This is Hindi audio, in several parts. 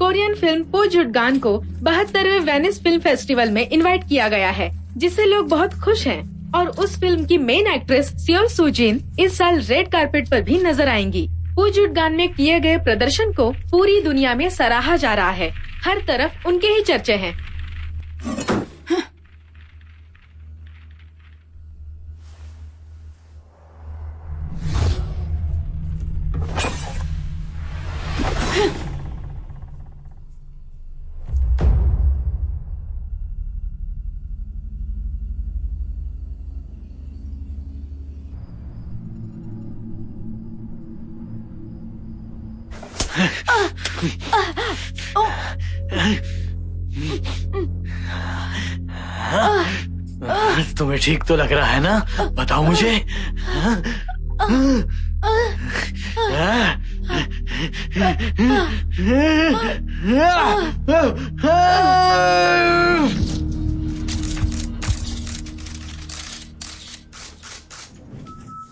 कोरियन फिल्म पो जुटगान को 72वें वेनिस फिल्म फेस्टिवल में इनवाइट किया गया है, जिससे लोग बहुत खुश हैं। और उस फिल्म की मेन एक्ट्रेस सियोल सूजिन इस साल रेड कार्पेट पर भी नजर आएंगी। पो जुटगान में किए गए प्रदर्शन को पूरी दुनिया में सराहा जा रहा है। हर तरफ उनके ही चर्चे हैं। तुम्हें ठीक तो लग रहा है ना? बताओ मुझे।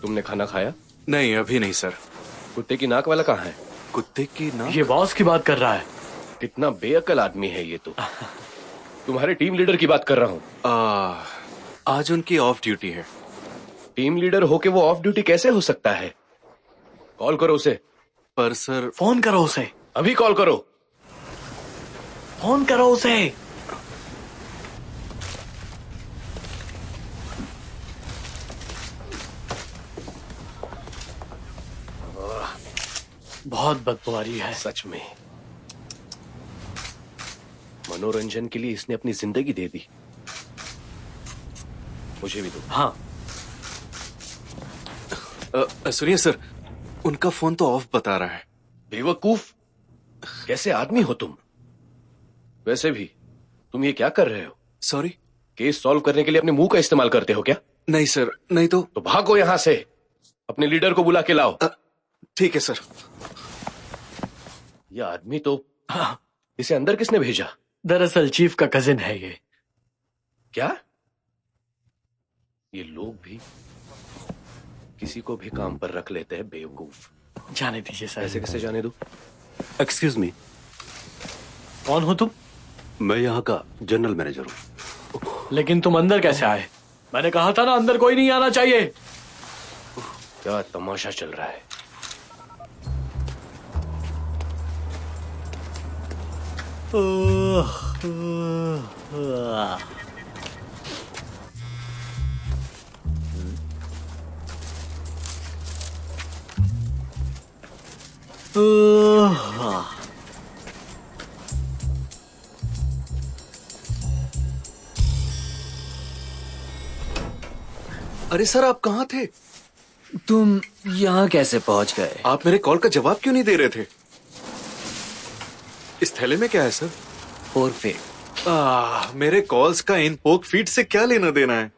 तुमने खाना खाया? नहीं, अभी नहीं सर। कुत्ते की नाक वाला कहाँ है? कुत्ते की नाक? ये बॉस की बात कर रहा है। कितना बेअकल आदमी है ये तो। तुम्हारे टीम लीडर की बात कर रहा हूँ। आज उनकी ऑफ ड्यूटी है। टीम लीडर होके वो ऑफ ड्यूटी कैसे हो सकता है? कॉल करो उसे। पर सर। फोन करो उसे। अभी कॉल करो। फोन करो उसे। बहुत बदबू आ रही है। सच में मनोरंजन के लिए इसने अपनी जिंदगी दे दी। मुझे भी दो। हाँ। सुनिए सर, उनका फोन तो ऑफ बता रहा है। बेवकूफ, कैसे आदमी हो तुम? वैसे भी तुम ये क्या कर रहे हो? सॉरी। केस सॉल्व करने के लिए अपने मुंह का इस्तेमाल करते हो क्या? नहीं सर, नहीं तो भागो यहां से। अपने लीडर को बुला के लाओ। ठीक है सर। ये आदमी तो, इसे अंदर किसने भेजा? दरअसल चीफ का कजिन है ये। क्या? ये लोग भी किसी को भी काम पर रख लेते हैं, बेवकूफ। जाने दीजिए सर। ऐसे कैसे जाने दूं? एक्सक्यूज मी, कौन हो तुम? मैं यहाँ का जनरल मैनेजर हूँ। लेकिन तुम अंदर कैसे आए? मैंने कहा था ना अंदर कोई नहीं आना चाहिए। क्या तमाशा चल रहा है? अरे सर, आप कहाँ थे? तुम यहाँ कैसे पहुंच गए? आप मेरे कॉल का जवाब क्यों नहीं दे रहे थे? इस थैले में क्या है सर? पोरफिट। मेरे कॉल्स का इन पोक फीट से क्या लेना देना है?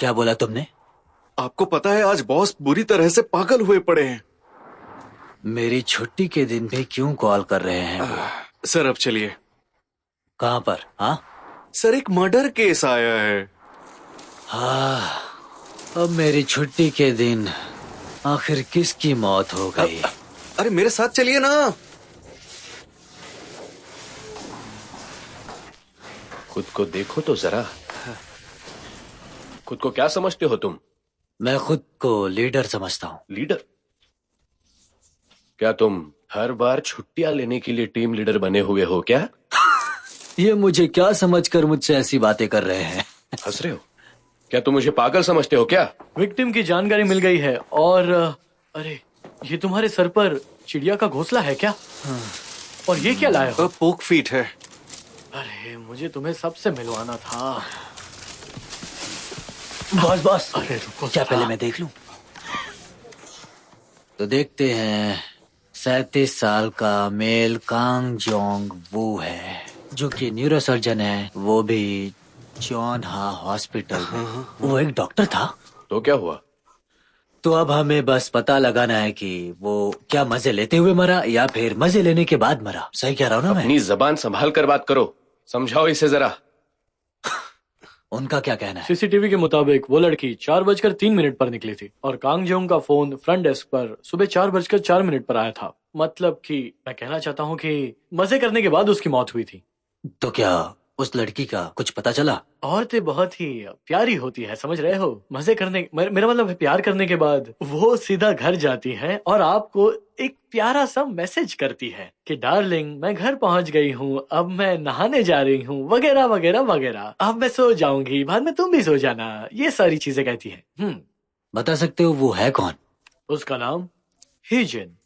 क्या बोला तुमने? आपको पता है आज बॉस बुरी तरह से पागल हुए पड़े हैं। मेरी छुट्टी के दिन भी क्यों कॉल कर रहे हैं वो? सर अब चलिए। कहाँ पर? हाँ सर, एक मर्डर केस आया है। हाँ, अब मेरी छुट्टी के दिन आखिर किसकी मौत हो गई? अरे मेरे साथ चलिए ना। खुद को देखो तो जरा। खुद को क्या समझते हो तुम? मैं खुद को लीडर समझता हूँ। लीडर? क्या तुम हर बार छुट्टियां लेने के लिए टीम लीडर बने हुए हो क्या? ये मुझे क्या समझकर मुझसे ऐसी बातें कर रहे हैं? हंस रहे हो? क्या तुम मुझे पागल समझते हो क्या? विक्टिम की जानकारी मिल गई है और अरे ये तुम्हारे सर पर चिड़िया का घोंसला है क्या? और ये क्या लाए हो? पोक फीट है। अरे मुझे तुम्हें सबसे मिलवाना था। बॉस बॉस, अरे रुको, क्या पहले मैं देख लूं? तो देखते हैं। 37 साल का मेल कांग जोंग वू है, जो कि न्यूरोसर्जन है, वो भी जॉन हा हॉस्पिटल में। वो एक डॉक्टर था। तो क्या हुआ? तो अब हमें बस पता लगाना है कि वो क्या मजे लेते हुए मरा या फिर मजे लेने के बाद मरा। सही कह रहा हूँ ना मैं? अपनी जबान संभाल कर बात करो। समझाओ इसे जरा। उनका क्या कहना है? सीसीटीवी के मुताबिक वो लड़की 4:03 पर निकली थी और कांग जोंग का फोन फ्रंट डेस्क पर सुबह 4:04 पर आया था। मतलब कि मैं कहना चाहता हूँ कि मजे करने के बाद उसकी मौत हुई थी। तो क्या उस लड़की का कुछ पता चला? औरतें बहुत ही प्यारी होती है, समझ रहे हो। मजे करने मेरा मतलब है प्यार करने के बाद वो सीधा घर जाती है और आपको एक प्यारा सा मैसेज करती है कि डार्लिंग मैं घर पहुंच गई हूँ, अब मैं नहाने जा रही हूँ, वगैरह वगैरह वगैरह, अब मैं सो जाऊंगी, बाद में तुम भी सो जाना, ये सारी चीजें कहती है। बता सकते हो वो है कौन? उसका नाम हीजिन।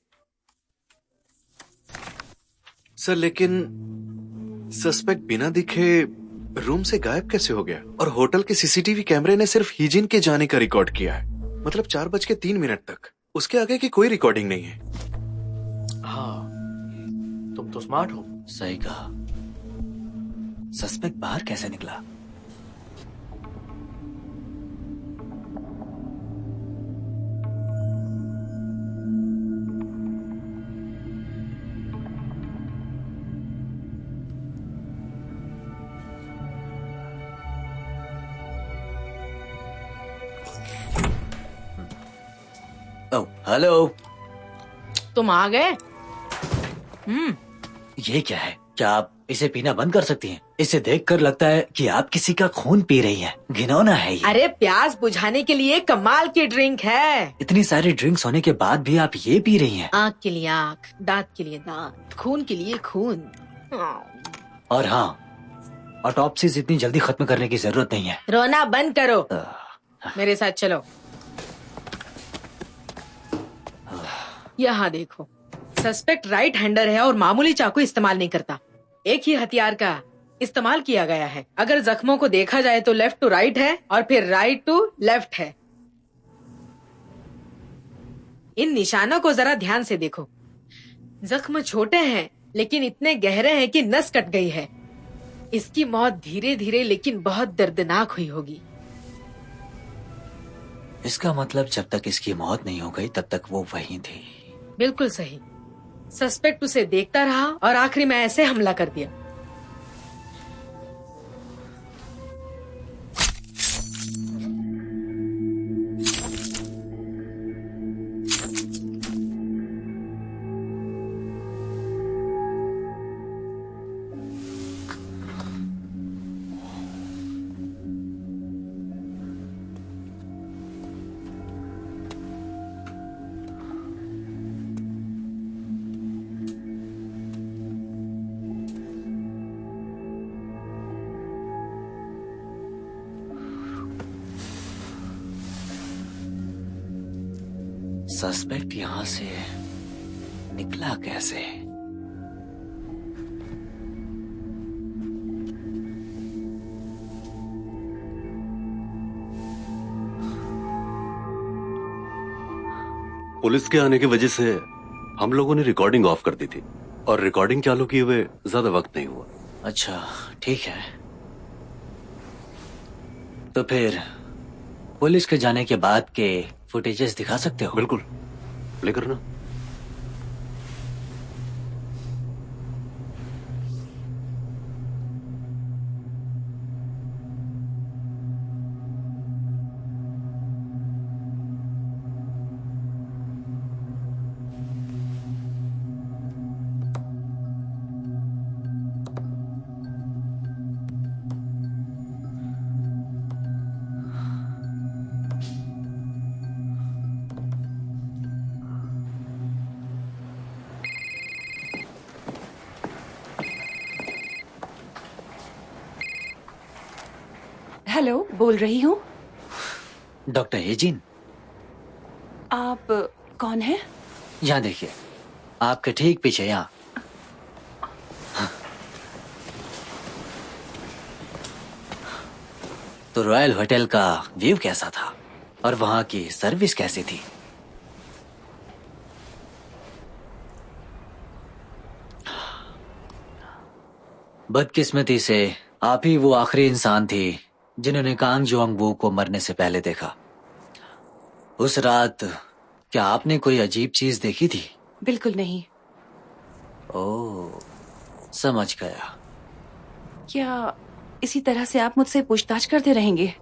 सर लेकिन सस्पेक्ट बिना दिखे रूम से गायब कैसे हो गया? और होटल के सीसीटीवी कैमरे ने सिर्फ हीजिन के जाने का रिकॉर्ड किया है, मतलब 4:03 तक। उसके आगे की कोई रिकॉर्डिंग नहीं है। हाँ, तुम तो स्मार्ट हो। सही कहा। सस्पेक्ट बाहर कैसे निकला? ओह, हेलो। तुम आ गए? ये क्या है? क्या आप इसे पीना बंद कर सकती हैं? इसे देखकर लगता है कि आप किसी का खून पी रही हैं। घिनौना है ये। अरे प्यास बुझाने के लिए कमाल की ड्रिंक है। इतनी सारी ड्रिंक्स होने के बाद भी आप ये पी रही हैं? आँख के लिए आँख, दांत के लिए दांत, खून के लिए खून। और हाँ, ऑटोप्सीज इतनी जल्दी खत्म करने की जरूरत नहीं है। रोना बंद करो, मेरे साथ चलो। यहाँ देखो, सस्पेक्ट राइट हैंडर है और मामूली चाकू इस्तेमाल नहीं करता। एक ही हथियार का इस्तेमाल किया गया है। अगर जख्मों को देखा जाए तो लेफ्ट टू राइट है और फिर राइट टू लेफ्ट है। इन निशानों को जरा ध्यान से देखो। जख्म छोटे हैं लेकिन इतने गहरे हैं कि नस कट गई है। इसकी मौत धीरे धीरे लेकिन बहुत दर्दनाक हुई होगी। इसका मतलब जब तक इसकी मौत नहीं हो गई तब तक वो वहीं थी। बिल्कुल सही। सस्पेक्ट उसे देखता रहा और आखिरी में ऐसे हमला कर दिया। सस्पेक्ट यहाँ से निकला कैसे? पुलिस के आने की वजह से हम लोगों ने रिकॉर्डिंग ऑफ कर दी थी और रिकॉर्डिंग चालू किए हुए ज्यादा वक्त नहीं हुआ। अच्छा, ठीक है। तो फिर पुलिस के जाने के बाद के फुटेजेस दिखा सकते हो? बिल्कुल, प्ले करना। हेलो, बोल रही हूँ। डॉक्टर हेजिन, आप कौन है? यहाँ देखिए, आपके ठीक पीछे यहाँ। तो रॉयल होटल का व्यू कैसा था और वहाँ की सर्विस कैसी थी? बदकिस्मती से आप ही वो आखिरी इंसान थी जिन्होंने कांग जोंग वू को मरने से पहले देखा। उस रात क्या आपने कोई अजीब चीज देखी थी? बिल्कुल नहीं। ओह, समझ गया। क्या इसी तरह से आप मुझसे पूछताछ करते रहेंगे?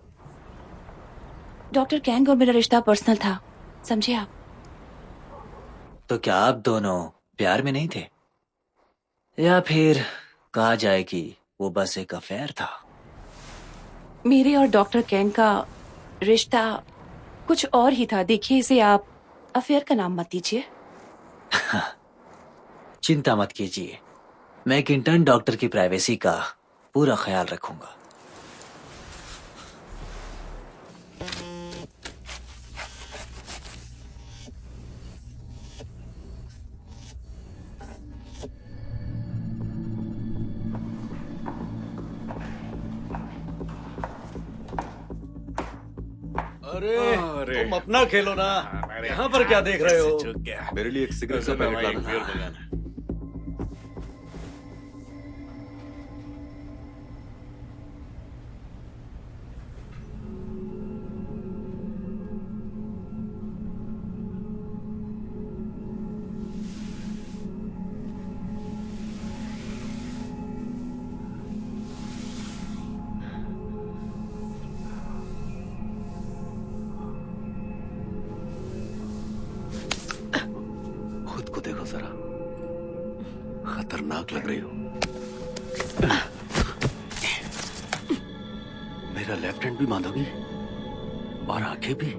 डॉक्टर कैंग और मेरा रिश्ता पर्सनल था, समझे आप? तो क्या आप दोनों प्यार में नहीं थे, या फिर कहा जाए कि वो बस एक अफेयर था। मेरे और डॉक्टर कैंग का रिश्ता कुछ और ही था। देखिए, इसे आप अफेयर का नाम मत दीजिए। चिंता मत कीजिए, मैं एक इंटर्न डॉक्टर की प्राइवेसी का पूरा ख्याल रखूंगा। अरे तुम अपना खेलो ना, यहाँ पर क्या देख रहे हो? मेरे लिए एक सिगरेट का पैकेट लाना। खुद को देखो जरा, खतरनाक लग रही हो। मेरा लेफ्ट हैंड भी बांधोगी और आंखें भी?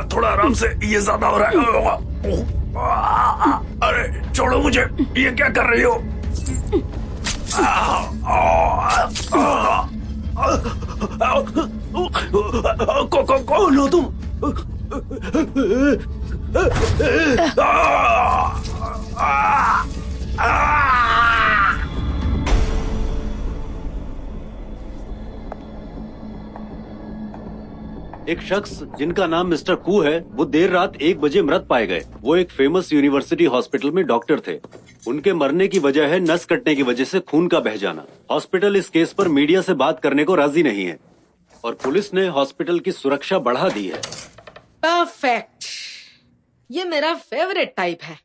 थोड़ा आराम से, ये ज्यादा हो रहा है। अरे छोड़ो मुझे, ये क्या कर रही हो? कौन हो तुम? एक शख्स जिनका नाम मिस्टर कू है, वो देर रात 1 बजे मृत पाए गए। वो एक फेमस यूनिवर्सिटी हॉस्पिटल में डॉक्टर थे। उनके मरने की वजह है नस कटने की वजह से खून का बह जाना। हॉस्पिटल इस केस पर मीडिया से बात करने को राजी नहीं है और पुलिस ने हॉस्पिटल की सुरक्षा बढ़ा दी है। परफेक्ट, ये मेरा फेवरेट टाइप है।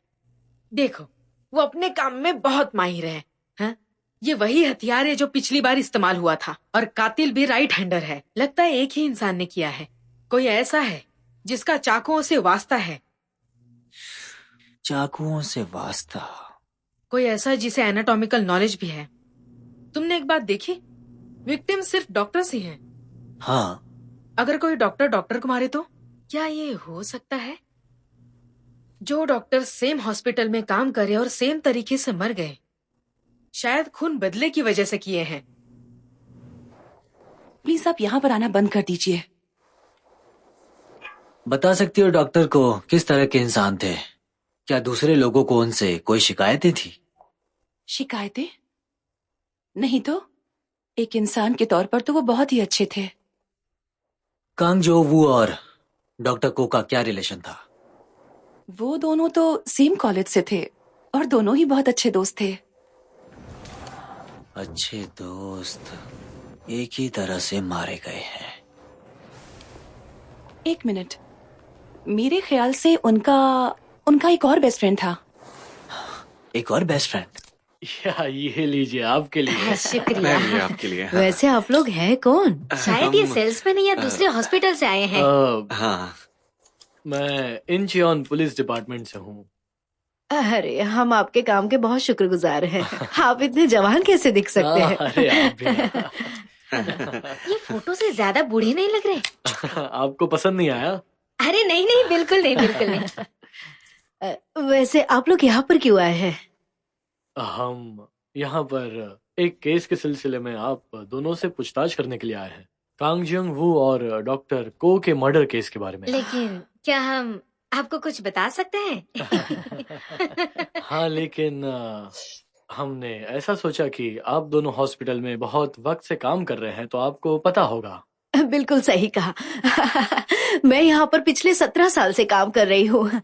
देखो, वो अपने काम में बहुत माहिर है, हाँ? ये वही हथियार है जो पिछली बार इस्तेमाल हुआ था, और कातिल भी राइट हैंडर है। लगता है एक ही इंसान ने किया है। कोई ऐसा है जिसका चाकुओं से वास्ता है? चाकुओं से वास्ता? कोई ऐसा जिसे एनाटॉमिकल नॉलेज भी है? तुमने एक बात देखी, विक्टिम सिर्फ डॉक्टर्स ही हैं। हाँ। अगर कोई डॉक्टर को मारे तो क्या ये हो सकता है? जो डॉक्टर सेम हॉस्पिटल में काम करे और सेम तरीके से मर गए, शायद खून बदले की वजह से किए हैं। प्लीज आप यहाँ पर आना बंद कर दीजिए। बता सकती हो डॉक्टर को किस तरह के इंसान थे? क्या दूसरे लोगों को उनसे कोई शिकायतें थी? शिकायतें? नहीं तो एक इंसान के तौर पर तो वो बहुत ही अच्छे थे। कांग जो वू और डॉक्टर को का क्या रिलेशन था? वो दोनों तो सेम कॉलेज से थे और दोनों ही बहुत अच्छे दोस्त थे। अच्छे दोस्त एक ही तरह से मारे गए हैं। एक मिनट, मेरे ख्याल से उनका एक और बेस्ट फ्रेंड था। एक और बेस्ट फ्रेंड? या ये लीजिए आपके लिए। शुक्रिया। ये आपके लिए। हाँ। वैसे आप लोग हैं कौन? शायद ये सेल्समैन या दूसरे हॉस्पिटल से आए हैं। हाँ, मैं इंचियोन पुलिस डिपार्टमेंट से हूँ। अरे हम आपके काम के बहुत शुक्रगुजार हैं। आप इतने जवान कैसे दिख सकते हैं? अरे आप भी। ये फोटो से ज्यादा बूढ़े नहीं लग रहे। आपको पसंद नहीं आया? अरे नहीं नहीं, बिल्कुल नहीं, बिल्कुल नहीं। वैसे आप लोग यहाँ पर क्यों आए हैं? हम यहाँ पर एक केस के सिलसिले में आप दोनों से पूछताछ करने के लिए आए हैं। कांग जियोंग वू और डॉक्टर को के मर्डर केस के बारे में। लेकिन क्या हम आपको कुछ बता सकते हैं? हाँ, लेकिन हमने ऐसा सोचा कि आप दोनों हॉस्पिटल में बहुत वक्त से काम कर रहे हैं, तो आपको पता होगा। बिल्कुल सही कहा। मैं यहाँ पर पिछले 17 साल से काम कर रही हूँ।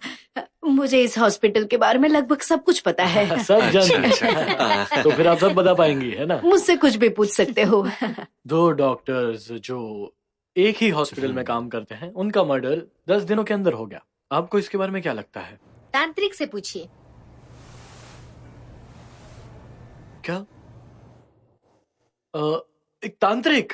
मुझे इस हॉस्पिटल के बारे में लगभग सब कुछ पता है। सब जानते हैं। तो फिर आप सब बता पाएंगी, है ना? मुझसे कुछ भी पूछ सकते हो। 2 डॉक्टर्स जो एक ही हॉस्पिटल में काम करते हैं, उनका मर्डर 10 दिनों के अंदर हो गया। आपको इसके बारे में क्या लगता है? तांत्रिक से पूछिए। क्या? एक तांत्रिक?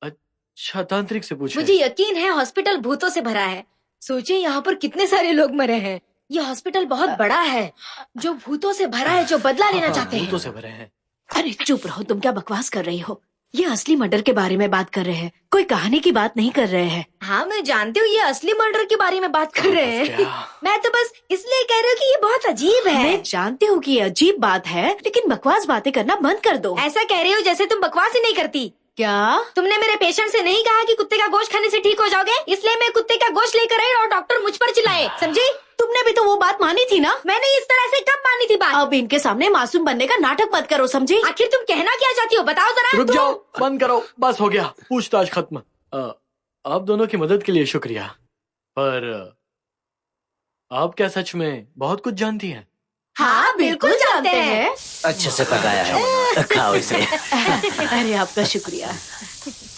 अच्छा, तांत्रिक से पूछे। मुझे यकीन है हॉस्पिटल भूतों से भरा है। सोचिए यहाँ पर कितने सारे लोग मरे हैं। ये हॉस्पिटल बहुत बड़ा है जो भूतों से भरा है, जो बदला लेना चाहते हैं। भूतों से भरे हैं। अरे चुप रहो, तुम क्या बकवास कर रही हो? ये असली मर्डर के बारे में बात कर रहे हैं, कोई कहानी की बात नहीं कर रहे हैं। हाँ मैं जानती हूँ ये असली मर्डर के बारे में बात कर रहे हैं। मैं तो बस इसलिए कह रही हूँ कि ये बहुत अजीब है। मैं जानती हूँ कि ये अजीब बात है, लेकिन बकवास बातें करना बंद कर दो। ऐसा कह रही हूँ जैसे तुम बकवास ही नहीं करती। क्या? तुमने मेरे पेशेंट से नहीं कहा कि कुत्ते का गोश्त खाने से ठीक हो जाओगे, इसलिए मैं कुत्ते का गोश्त लेकर आई और डॉक्टर मुझ पर चिल्लाए, समझी? तुमने भी तो वो बात मानी थी ना? मैंने इस तरह से कब मानी थी बात? अब इनके सामने मासूम बनने का नाटक मत करो, समझी? आखिर तुम कहना क्या चाहती हो, बताओ जरा। रुक जाओ, बंद करो, बस हो गया, पूछताछ खत्म। आप दोनों की मदद के लिए शुक्रिया, पर आप क्या सच में बहुत कुछ जानती हैं? हाँ बिल्कुल जानते हैं। अच्छे से पकाया है, खाओ इसे। अरे आपका शुक्रिया।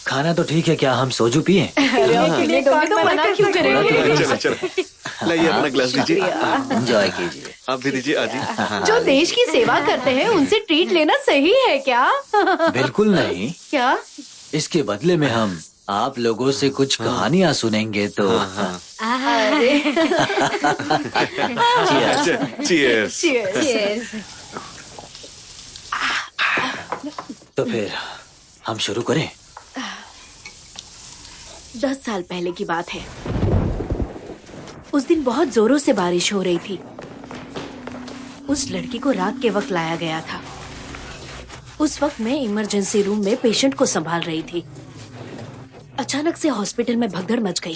खाना तो ठीक है, क्या हम सोजू पिए? तो मना क्यों करेंगे? चलो चलो, लाइए अपना ग्लास लीजिए। एंजॉय कीजिए। आप भी दीजिए आजी। जो देश की सेवा करते हैं उनसे ट्रीट लेना सही है क्या? बिल्कुल नहीं। क्या? इसके बदले में हम आप लोगों से कुछ कहानियाँ सुनेंगे तो। चीयर्स। Cheers. तो फिर हम शुरू करें? 10 साल पहले की बात है। उस दिन बहुत जोरों से बारिश हो रही थी। उस लड़की को रात के वक्त लाया गया था। उस वक्त मैं इमरजेंसी रूम में पेशेंट को संभाल रही थी। अचानक से हॉस्पिटल में भगदड़ मच गई।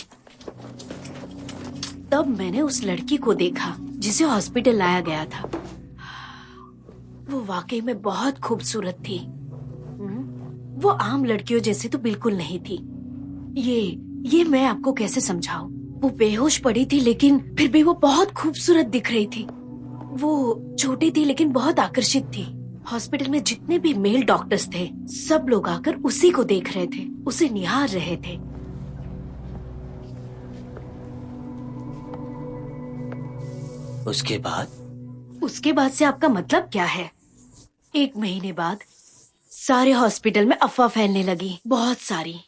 तब मैंने उस लड़की को देखा जिसे हॉस्पिटल लाया गया था। वो वाकई में बहुत खूबसूरत थी। वो आम लड़कियों जैसी तो बिल्कुल नहीं थी। ये मैं आपको कैसे समझाऊं? वो बेहोश पड़ी थी, लेकिन फिर भी वो बहुत खूबसूरत दिख रही थी। वो छोटी थी लेकिन बहुत आकर्षित थी। हॉस्पिटल में जितने भी मेल डॉक्टर्स थे, सब लोग आकर उसी को देख रहे थे, उसे निहार रहे थे। उसके बाद से आपका मतलब क्या है? 1 महीने बाद सारे हॉस्पिटल में अफवाह फैलने लगी, बहुत सारी।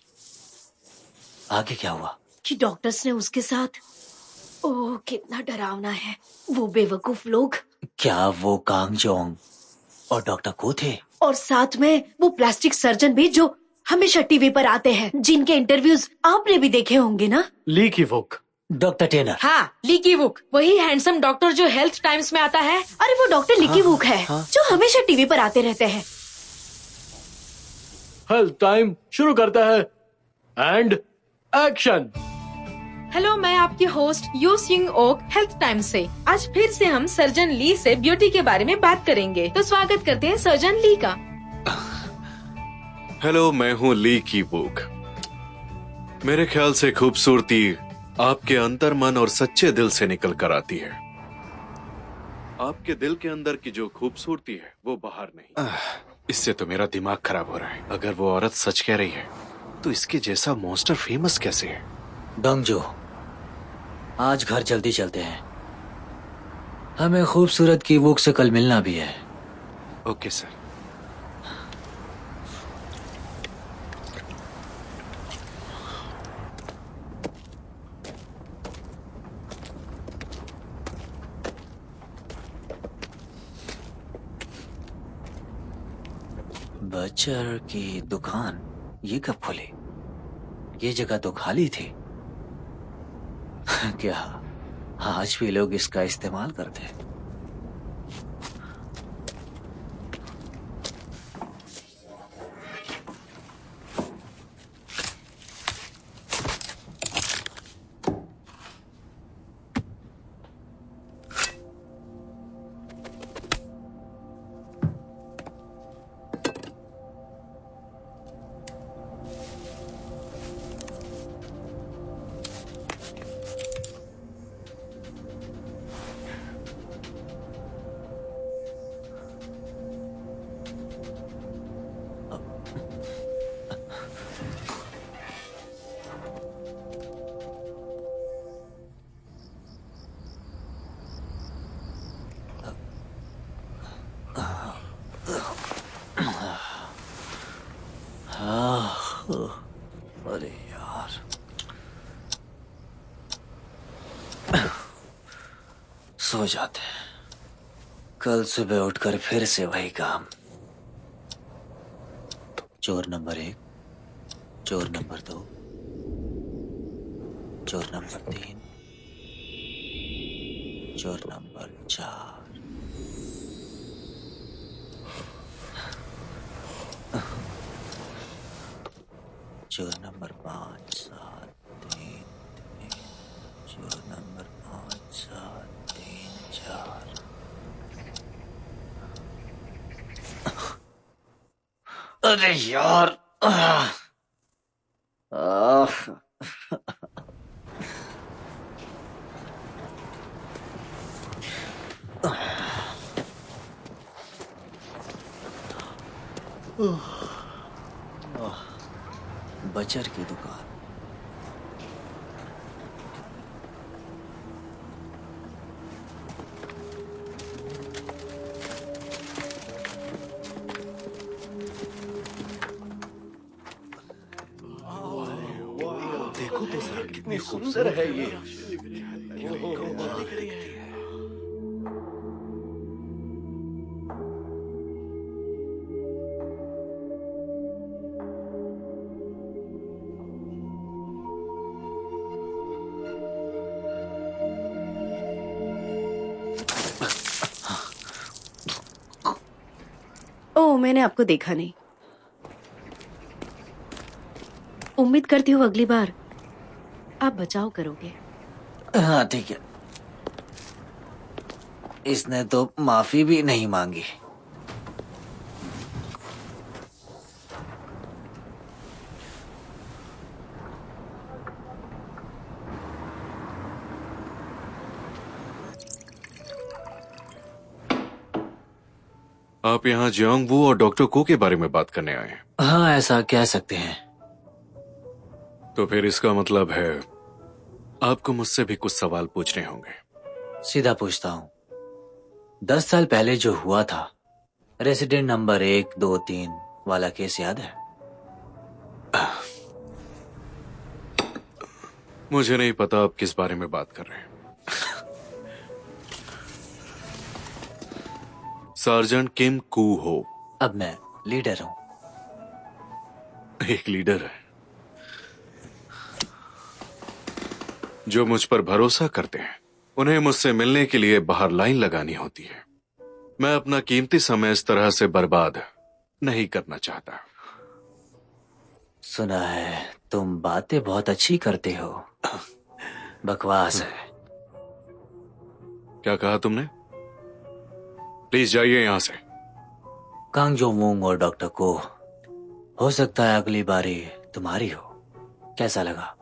आगे क्या हुआ? कि डॉक्टर्स ने उसके साथ, ओह कितना डरावना है, वो बेवकूफ लोग। क्या वो कांग जोंग और डॉक्टर को थे? और साथ में वो प्लास्टिक सर्जन भी जो हमेशा टीवी पर आते हैं, जिनके इंटरव्यूज आपने भी देखे होंगे ना? ली की वुक। Doctor tenor. हाँ, ली की वुक, वही हैंडसम डॉक्टर जो हेल्थ टाइम्स में आता है। अरे वो डॉक्टर लिकी वुक है, जो हमेशा टीवी पर आते रहते हैं। हेल्थ टाइम शुरू करता है एंड एक्शन। हेलो, मैं आपकी होस्ट यू सिंग ओक हेल्थ टाइम्स से। आज फिर से हम सर्जन ली से ब्यूटी के बारे में बात करेंगे। तो स्वागत करते हैं सर्जन ली का। हेलो, मैं हूँ ली की वुक। मेरे ख्याल से खूबसूरती आपके अंतर मन और सच्चे दिल से निकल कर आती है। आपके दिल के अंदर की जो खूबसूरती है वो बाहर नहीं। इससे तो मेरा दिमाग खराब हो रहा है। अगर वो औरत सच कह रही है तो इसके जैसा मॉन्स्टर फेमस कैसे है? डंगजो, आज घर जल्दी चलते हैं। हमें खूबसूरत की वुक से कल मिलना भी है। Okay sir. बचर की दुकान ये कब खुली? ये जगह तो खाली थी। क्या आज भी लोग इसका इस्तेमाल करते हैं? सो जाते हैं। कल सुबह उठकर फिर से वही काम। चोर नंबर 1, चोर नंबर 2, चोर नंबर 3, चोर नंबर 4। चोर नंबर 5, 7, 3, 3, चोर नंबर 5, 7, 3, 4। अरे यार, बचर की दुकान। देखो तो सर, कितनी सुंदर है ये। ओह, मैंने आपको देखा नहीं। उम्मीद करती हूँ अगली बार आप बचाव करोगे। हाँ ठीक है। इसने तो माफी भी नहीं मांगी। आप यहाँ जियांग वू और डॉक्टर को के बारे में बात करने आए हैं? हाँ, ऐसा कह सकते हैं। तो फिर इसका मतलब है आपको मुझसे भी कुछ सवाल पूछने होंगे। सीधा पूछता हूँ, 10 साल पहले जो हुआ था, रेसिडेंट नंबर 1, 2, 3 वाला केस याद है? मुझे नहीं पता आप किस बारे में बात कर रहे हैं। सार्जेंट किम कू हो। अब मैं लीडर हूँ। एक लीडर है जो मुझ पर भरोसा करते हैं। उन्हें मुझसे मिलने के लिए बाहर लाइन लगानी होती है। मैं अपना कीमती समय इस तरह से बर्बाद नहीं करना चाहता। सुना है तुम बातें बहुत अच्छी करते हो। बकवास है। क्या कहा तुमने? प्लीज जाइए यहां से। कांग जो वोंग और डॉक्टर को हो सकता है अगली बारी तुम्हारी हो। कैसा लगा?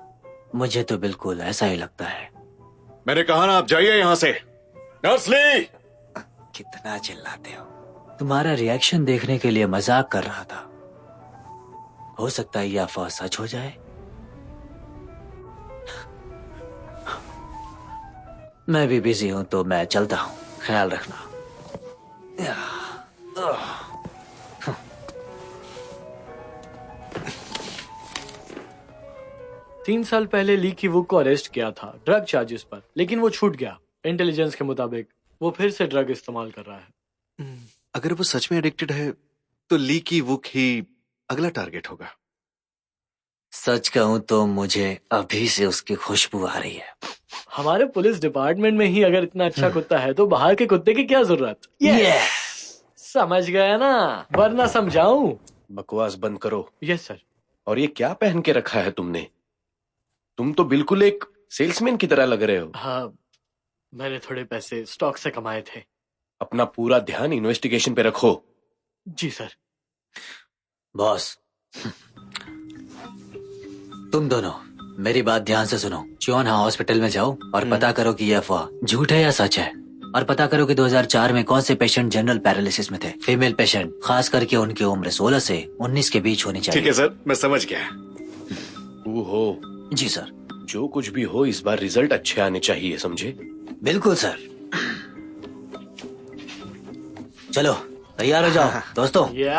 मुझे तो बिल्कुल ऐसा ही लगता है। मैंने कहा ना, आप जाइए यहां से। नर्स ली! कितना चिल्लाते हो। तुम्हारा रिएक्शन देखने के लिए मजाक कर रहा था। हो सकता है यह अफवाह सच हो जाए। मैं भी बिजी हूं तो मैं चलता हूं। ख्याल रखना। 3 साल पहले ली की वुक को अरेस्ट किया था ड्रग चार्जेस पर, लेकिन वो छूट गया। इंटेलिजेंस के मुताबिक वो फिर से ड्रग इस्तेमाल कर रहा है। अगर वो सच में एडिक्टेड है तो ली की वुक ही अगला टारगेट होगा। सच कहूं तो मुझे अभी से उसकी खुशबू आ रही है। हमारे पुलिस डिपार्टमेंट में ही अगर इतना अच्छा कुत्ता है तो बाहर के कुत्ते की क्या जरूरत? समझ गया ना, वरना समझाऊं? बकवास बंद करो। Yes sir. और ये क्या पहन के रखा है तुमने? तुम तो बिल्कुल एक सेल्समैन की तरह लग रहे हो। हाँ, मैंने थोड़े पैसे स्टॉक से कमाए थे। अपना पूरा ध्यान इन्वेस्टिगेशन पे रखो। जी सर। बॉस, तुम दोनों मेरी बात ध्यान से सुनो। च्योनहा हॉस्पिटल में जाओ और पता करो कि यह अफवाह झूठ है या सच है। और पता करो कि 2004 में कौन से पेशेंट जनरल पैरालिसिस में थे। फीमेल पेशेंट, खास करके उनकी उम्र 16 से 19 के बीच होनी चाहिए। ठीक है सर, मैं समझ गया। हो जी सर। जो कुछ भी हो, इस बार रिजल्ट अच्छे आने चाहिए, समझे? बिल्कुल सर। चलो तैयार हो जाओ दोस्तों। क्या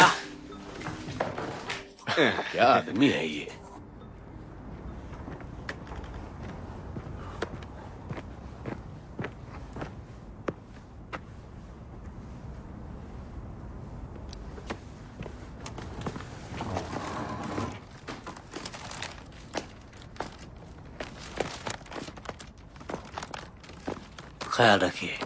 आदमी है ये? ख्याल रखिए।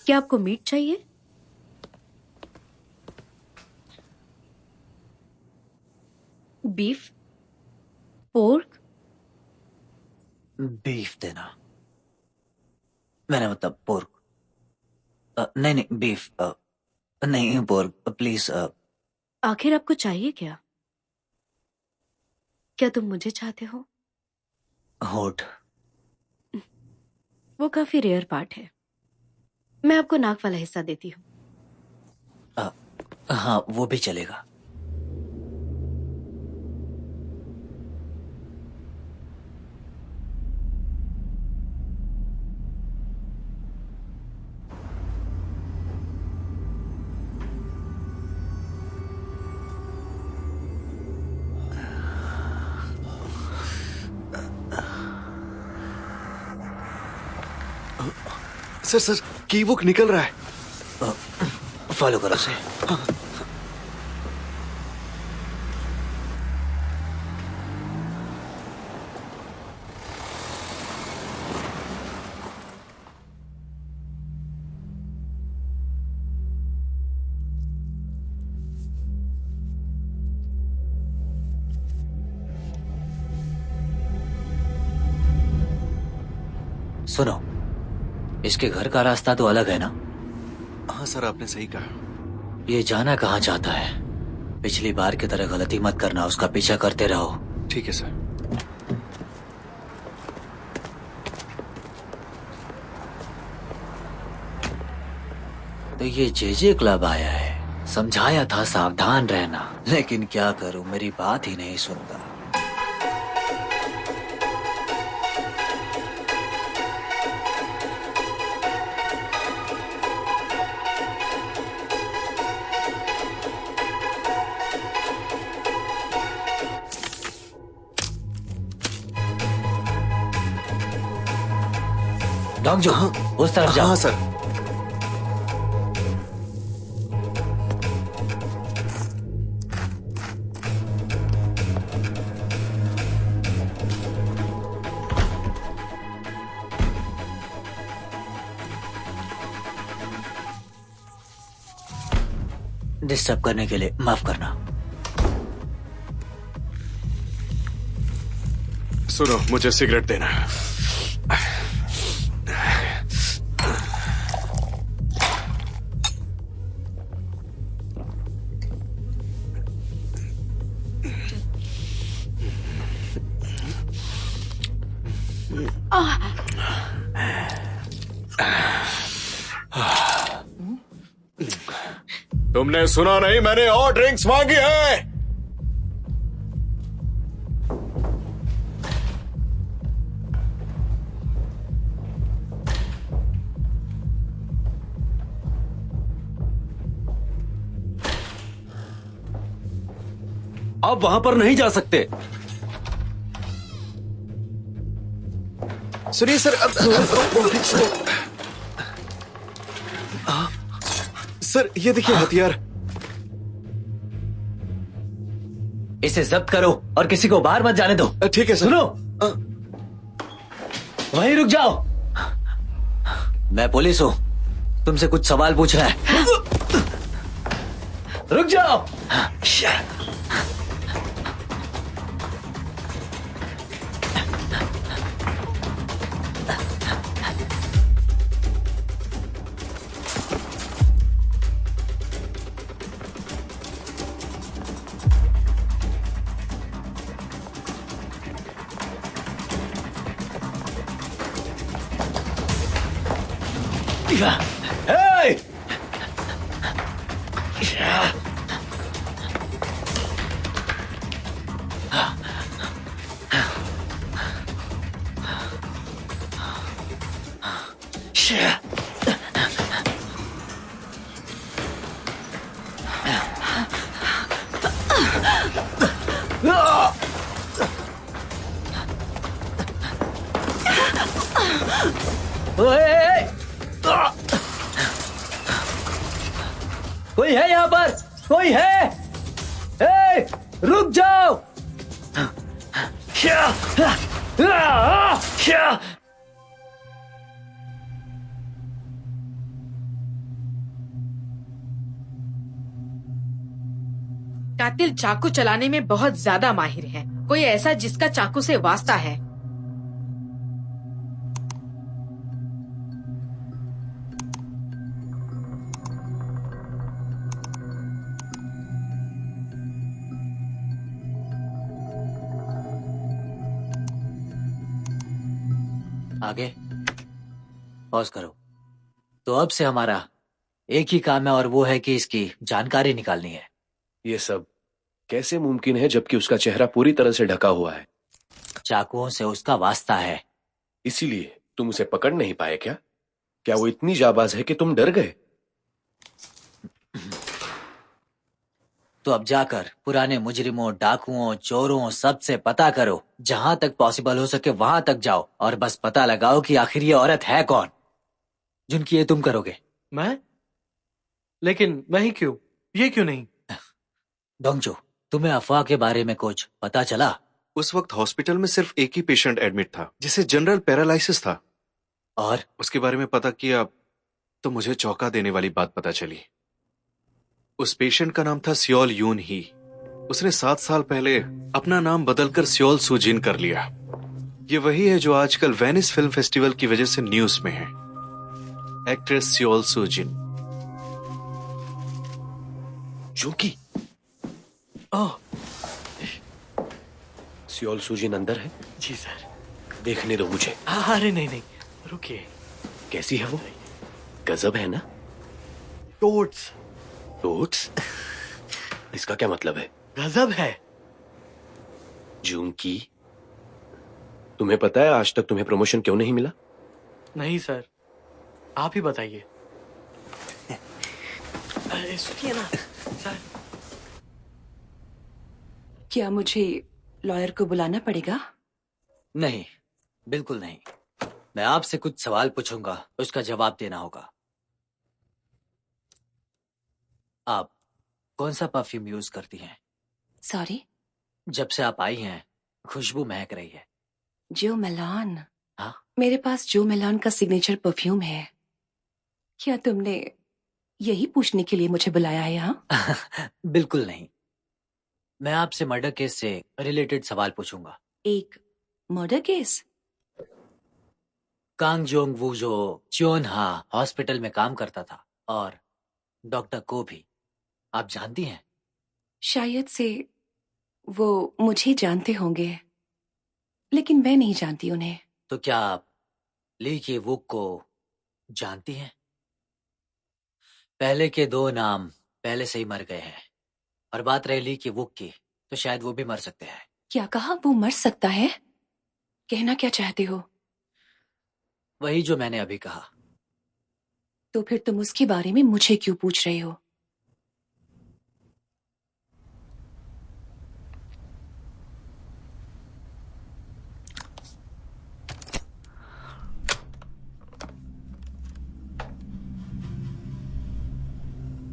क्या आपको मीट चाहिए? Beef, pork? बीफ देना। मैंने मतलब पोर्क। नहीं नहीं बीफ। नहीं पोर्क प्लीज। आखिर आपको चाहिए क्या? क्या तुम मुझे चाहते हो? होठ। वो काफी रेयर पार्ट है। मैं आपको नाक वाला हिस्सा देती हूँ। हाँ वो भी चलेगा। सर की बुक निकल रहा है। फॉलो करो उसे। सुनो, इसके घर का रास्ता तो अलग है ना? हाँ सर आपने सही कहा। ये जाना कहाँ चाहता है? पिछली बार की तरह गलती मत करना, उसका पीछा करते रहो। ठीक है सर। तो ये जेजे क्लब आया है। समझाया था सावधान रहना, लेकिन क्या करूं, मेरी बात ही नहीं सुनता। डॉक्टर उस तरफ जाओ। हाँ सर। डिस्टर्ब करने के लिए माफ करना। सुनो, मुझे सिगरेट देना। तुमने सुना नहीं, मैंने और ड्रिंक्स मांगी है। आप वहां पर नहीं जा सकते। सुनिए सर, सर ये देखिए हथियार। इसे जब्त करो और किसी को बाहर मत जाने दो। ठीक है सर। सुनो, वहीं रुक जाओ। मैं पुलिस हूं, तुमसे कुछ सवाल पूछ रहा है। रुक जाओ। Hey! कोई है यहाँ पर? कोई है? रुक जाओ! कातिल चाकू चलाने में बहुत ज्यादा माहिर है। कोई ऐसा जिसका चाकू से वास्ता है। आगे पॉज करो। तो अब से हमारा एक ही काम है और वो है कि इसकी जानकारी निकालनी है। ये सब कैसे मुमकिन है जबकि उसका चेहरा पूरी तरह से ढका हुआ है? चाकुओं से उसका वास्ता है। इसीलिए तुम उसे पकड़ नहीं पाए क्या? क्या वो इतनी जाबाज है कि तुम डर गए? तो अब जाकर पुराने मुजरिमों, डाकुओं, चोरों सबसे पता करो। जहां तक पॉसिबल हो सके वहां तक जाओ और बस पता लगाओ कि आखिर ये औरत है कौन जिनकी ये तुम करोगे। मैं? लेकिन मैं ही क्यों? ये क्यों नहीं? डोंगजो, तुम्हें अफवाह के बारे में कुछ पता चला? उस वक्त हॉस्पिटल में सिर्फ एक ही पेशेंट एडमिट था जिसे जनरल पैरालिसिस था। और उसके बारे में पता किया तो मुझे चौंका देने वाली बात पता चली। उस पेशेंट का नाम था सियोल यून ही। उसने 7 साल पहले अपना नाम बदलकर सियोल सुजिन कर लिया। ये वही है जो आजकल वेनिस फिल्म फेस्टिवल की वजह से न्यूज में है। Actress Seol Sujin. जूकी। सियोल सुजिन अंदर है? जी सर। देखने दो मुझे। अरे नहीं, रुकिए। कैसी है वो? गजब है ना? टोट्स। टोट्स? इसका क्या मतलब है? गजब है। जूंकी, तुम्हें पता है आज तक तुम्हें प्रमोशन क्यों नहीं मिला? नहीं सर, आप ही बताइए। अरे सुनिए ना सर। क्या मुझे लॉयर को बुलाना पड़ेगा? नहीं, बिल्कुल नहीं। मैं आपसे कुछ सवाल पूछूंगा, उसका जवाब देना होगा। आप कौन सा परफ्यूम यूज करती हैं? सॉरी? जब से आप आई हैं खुशबू महक रही है। जो मेलॉन। हाँ? मेरे पास जो मेलॉन का सिग्नेचर परफ्यूम है। क्या तुमने यही पूछने के लिए मुझे बुलाया है यहाँ? बिल्कुल नहीं। मैं आपसे मर्डर केस से रिलेटेड सवाल पूछूंगा। एक मर्डर केस? कांग जोंग वू जो च्योनहा हॉस्पिटल में काम करता था और डॉक्टर को भी आप जानती हैं? शायद से वो मुझे जानते होंगे, लेकिन मैं नहीं जानती उन्हें। तो क्या आप ली की वुक को जानती हैं? पहले के 2 नाम पहले से ही मर गए हैं और बात रही ली की वुक की तो शायद वो भी मर सकते हैं। क्या कहा? वो मर सकता है? कहना क्या चाहते हो? वही जो मैंने अभी कहा। तो फिर तुम उसके बारे में मुझे क्यों पूछ रहे हो?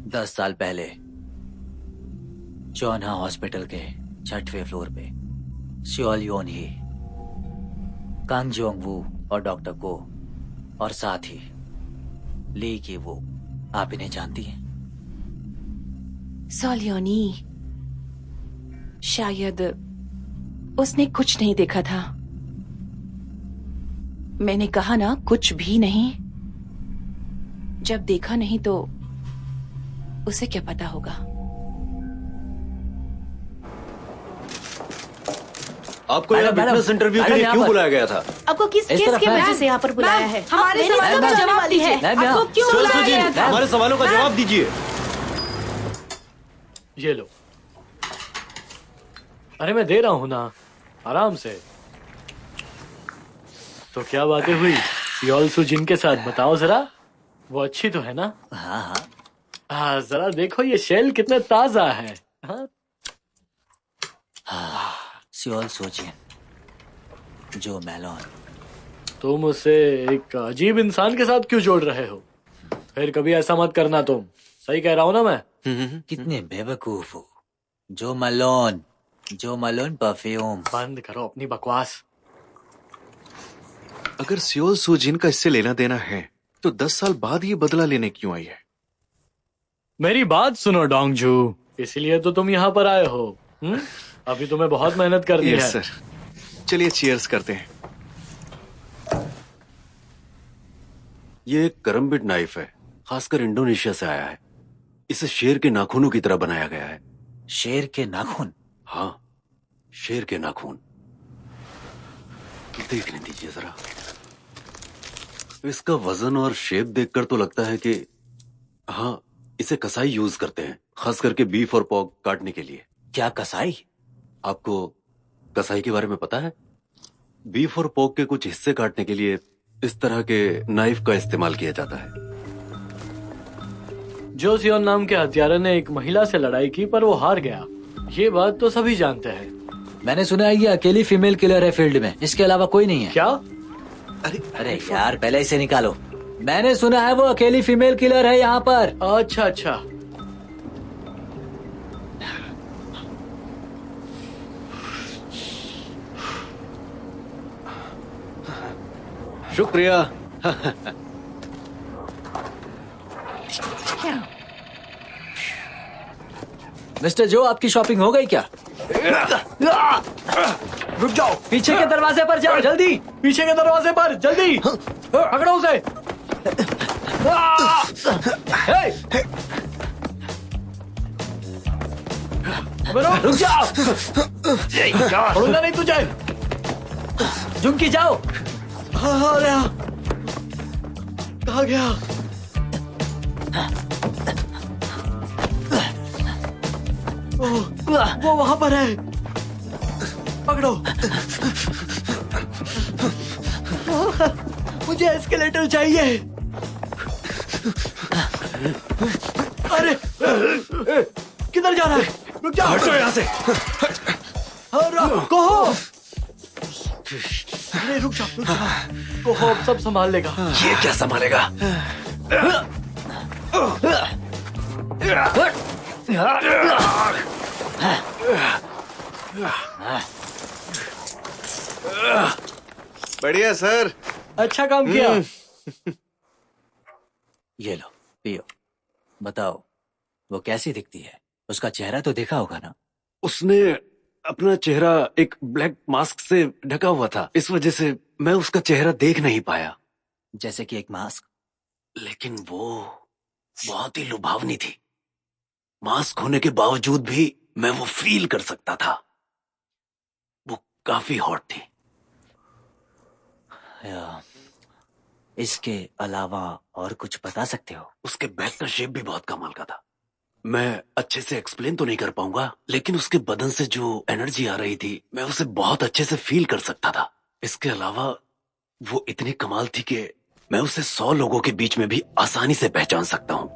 दस साल पहले चौन्हा हॉस्पिटल के 6वें फ्लोर पे सियोल योन ही, कांग जोंग वू और डॉक्टर को और साथ ही ली की वो, आप इन्हें जानती हैं? सोलियोनी, शायद उसने कुछ नहीं देखा था। मैंने कहा ना, कुछ भी नहीं। जब देखा नहीं तो उसे क्या पता होगा। आपको यहाँ विटनेस इंटरव्यू के लिए क्यों बुलाया गया था? आपको किस इस केस तरफ की है। वजह से यहाँ पर बुलाया है? हमारे सवालों का जवाब दीजिए। आपको क्यों सर बुलाया सुजीन, गया था? हमारे सवालों का जवाब दीजिए। ये लो। अरे मैं दे रहा हूँ ना, आराम से। तो क्या बातें हुई सियोल सुजिन के साथ, बताओ जरा। वो अच्छी तो है ना? हाँ हाँ। हाँ, जरा देखो ये शेल कितना ताजा है। हाँ? सियोल सोचिए, जो मेलोन। तुम उसे एक अजीब इंसान के साथ क्यों जोड़ रहे हो? फिर कभी ऐसा मत करना तुम। सही कह रहा हूँ ना मैं? कितने बेवकूफ हो। जो मलोन परफ्यूम। बंद करो अपनी बकवास। अगर सियोल सुजिन का इससे लेना देना है तो 10 साल बाद ये बदला लेने क्यों आई है? मेरी बात सुनो डोंगजू, इसलिए तो तुम यहाँ पर आए हो। अभी तुम्हें बहुत मेहनत करनी है। Yes sir. चलिए चीयर्स करते हैं। ये एक करम्बिट नाइफ है, खासकर इंडोनेशिया से आया है। इसे शेर के नाखूनों की तरह बनाया गया है। शेर के नाखून? हाँ, शेर के नाखून। देखने दीजिए जरा। इसका वजन और शेप देखकर तो लगता है कि हाँ, इसे कसाई यूज करते हैं, खास करके बीफ और पॉर्क काटने के लिए। क्या कसाई? आपको कसाई के बारे में पता है? बीफ और पोर्क के कुछ हिस्से काटने के लिए इस तरह के नाइफ का इस्तेमाल किया जाता है। जो सियोन नाम के हत्यारे ने एक महिला से लड़ाई की पर वो हार गया, ये बात तो सभी जानते हैं। मैंने सुना है ये अकेली फीमेल किलर है फील्ड में, इसके अलावा कोई नहीं है। क्या? अरे यार, पहले इसे निकालो। मैंने सुना है वो अकेली फीमेल किलर है यहाँ पर। अच्छा अच्छा। शुक्रिया। मिस्टर जो, आपकी शॉपिंग हो गई क्या? रुक जाओ, पीछे के दरवाजे पर जाओ, जल्दी। पीछे के दरवाजे पर जल्दी पकड़ो उसे। रुक जाओ। छोड़ूंगा नहीं तुझे। झुमकी जाओ। हाँ, अरे कहाँ गया? वो वहां पर है, पकड़ो। मुझे एस्केलेटर चाहिए। अरे किधर जा रहा है? रुक जाओ, हटो यहाँ से। कहो। नहीं, रुक जाओ। कहो अब सब संभाल लेगा। ये क्या संभालेगा? बढ़िया सर। अच्छा काम किया। ये लो, पियो। बताओ, वो कैसी दिखती है? उसका चेहरा तो देखा होगा ना? उसने अपना चेहरा एक ब्लैक मास्क से ढका हुआ था, इस वजह से मैं उसका चेहरा देख नहीं पाया। जैसे कि एक मास्क। लेकिन वो बहुत ही लुभावनी थी। मास्क होने के बावजूद भी मैं वो फील कर सकता था। वो काफी हॉट थी। इसके अलावा और कुछ बता सकते हो? उसके बैक का शेप भी बहुत कमाल का था। मैं अच्छे से एक्सप्लेन तो नहीं कर पाऊंगा, लेकिन उसके बदन से जो एनर्जी आ रही थी, मैं उसे बहुत अच्छे से फील कर सकता था। इसके अलावा वो इतनी कमाल थी कि मैं उसे 100 लोगों के बीच में भी आसानी से पहचान सकता हूँ।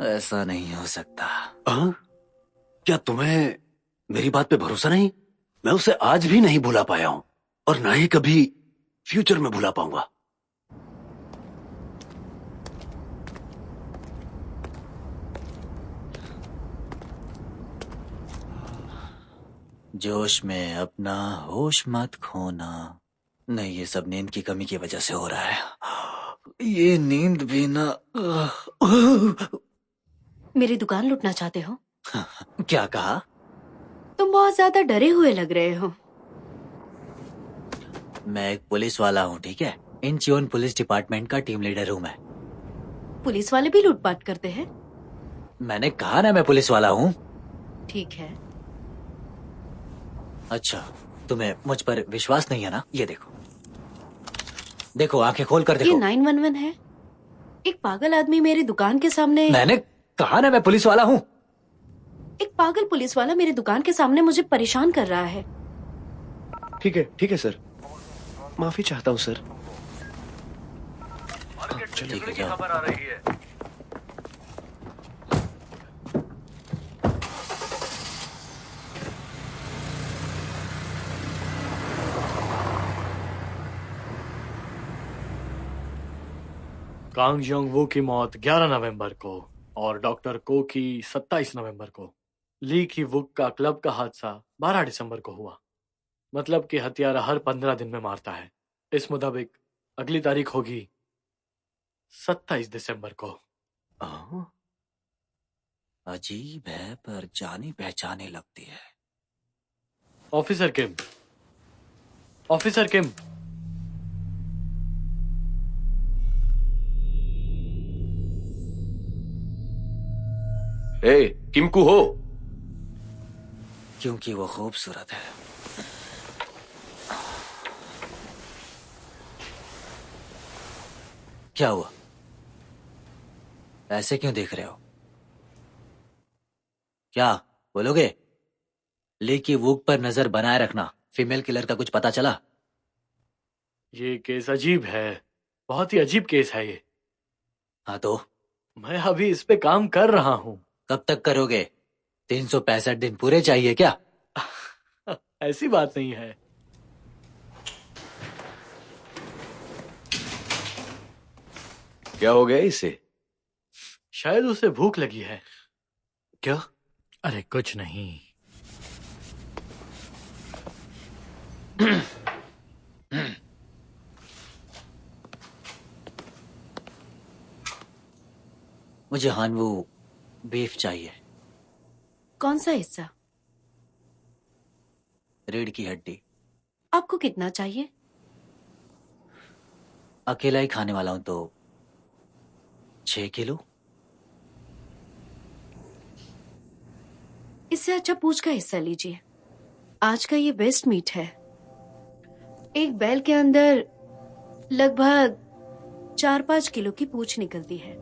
ऐसा नहीं हो सकता। क्या तुम्हें मेरी बात पे भरोसा नहीं? मैं उसे आज भी नहीं भुला पाया हूं और ना ही कभी फ्यूचर में भुला पाऊंगा। जोश में अपना होश मत खोना। नहीं, ये सब नींद की कमी की वजह से हो रहा है। ये नींद भी ना। मेरी दुकान लूटना चाहते हो? क्या कहा? तुम बहुत ज्यादा डरे हुए लग रहे हो। मैं एक पुलिस वाला हूँ, ठीक है? इंचियोन पुलिस डिपार्टमेंट का टीम लीडर हूँ मैं। पुलिस वाले भी लूटपाट करते हैं? मैंने कहा ना मैं पुलिस वाला हूँ। ठीक है, अच्छा, तुम्हें मुझ पर विश्वास नहीं है ना? ये देखो, देखो, आंखें खोल कर ये देखो। 911 है। एक पागल आदमी मेरी दुकान के सामने। मैंने कहा ना मैं पुलिस वाला हूँ। एक पागल पुलिस वाला मेरी दुकान के सामने मुझे परेशान कर रहा है। ठीक है सर, माफी चाहता हूँ सर। ठीक है, जाओ। खबर आ रही है। कांग जोंग वू की मौत 11 नवंबर को और डॉक्टर को की 27 नवंबर को। ली की वुक का क्लब का हादसा 12 दिसंबर को हुआ। मतलब कि हत्यारा हर 15 दिन में मारता है। इस मुताबिक अगली तारीख होगी 27 दिसंबर को। अजीब है पर जानी पहचानी लगती है। ऑफिसर किम, ऑफिसर किम। ए, किमकू हो? क्योंकि वो खूबसूरत है। क्या हुआ? ऐसे क्यों देख रहे हो? क्या बोलोगे? ली की वुक पर नजर बनाए रखना। फीमेल किलर का कुछ पता चला? ये केस अजीब है, बहुत ही अजीब केस है ये। हाँ तो? मैं अभी इस पे काम कर रहा हूँ। कब तक करोगे? 365 दिन पूरे चाहिए क्या? ऐसी बात नहीं है। क्या हो गया इसे? शायद उसे भूख लगी है। क्या? अरे कुछ नहीं। मुझे हानवू बीफ चाहिए। कौन सा हिस्सा? रीढ़ की हड्डी। आपको कितना चाहिए? अकेला ही खाने वाला हूं तो 6 किलो। इससे अच्छा पूंछ का हिस्सा लीजिए। आज का ये बेस्ट मीट है। एक बैल के अंदर लगभग 4-5 किलो की पूंछ निकलती है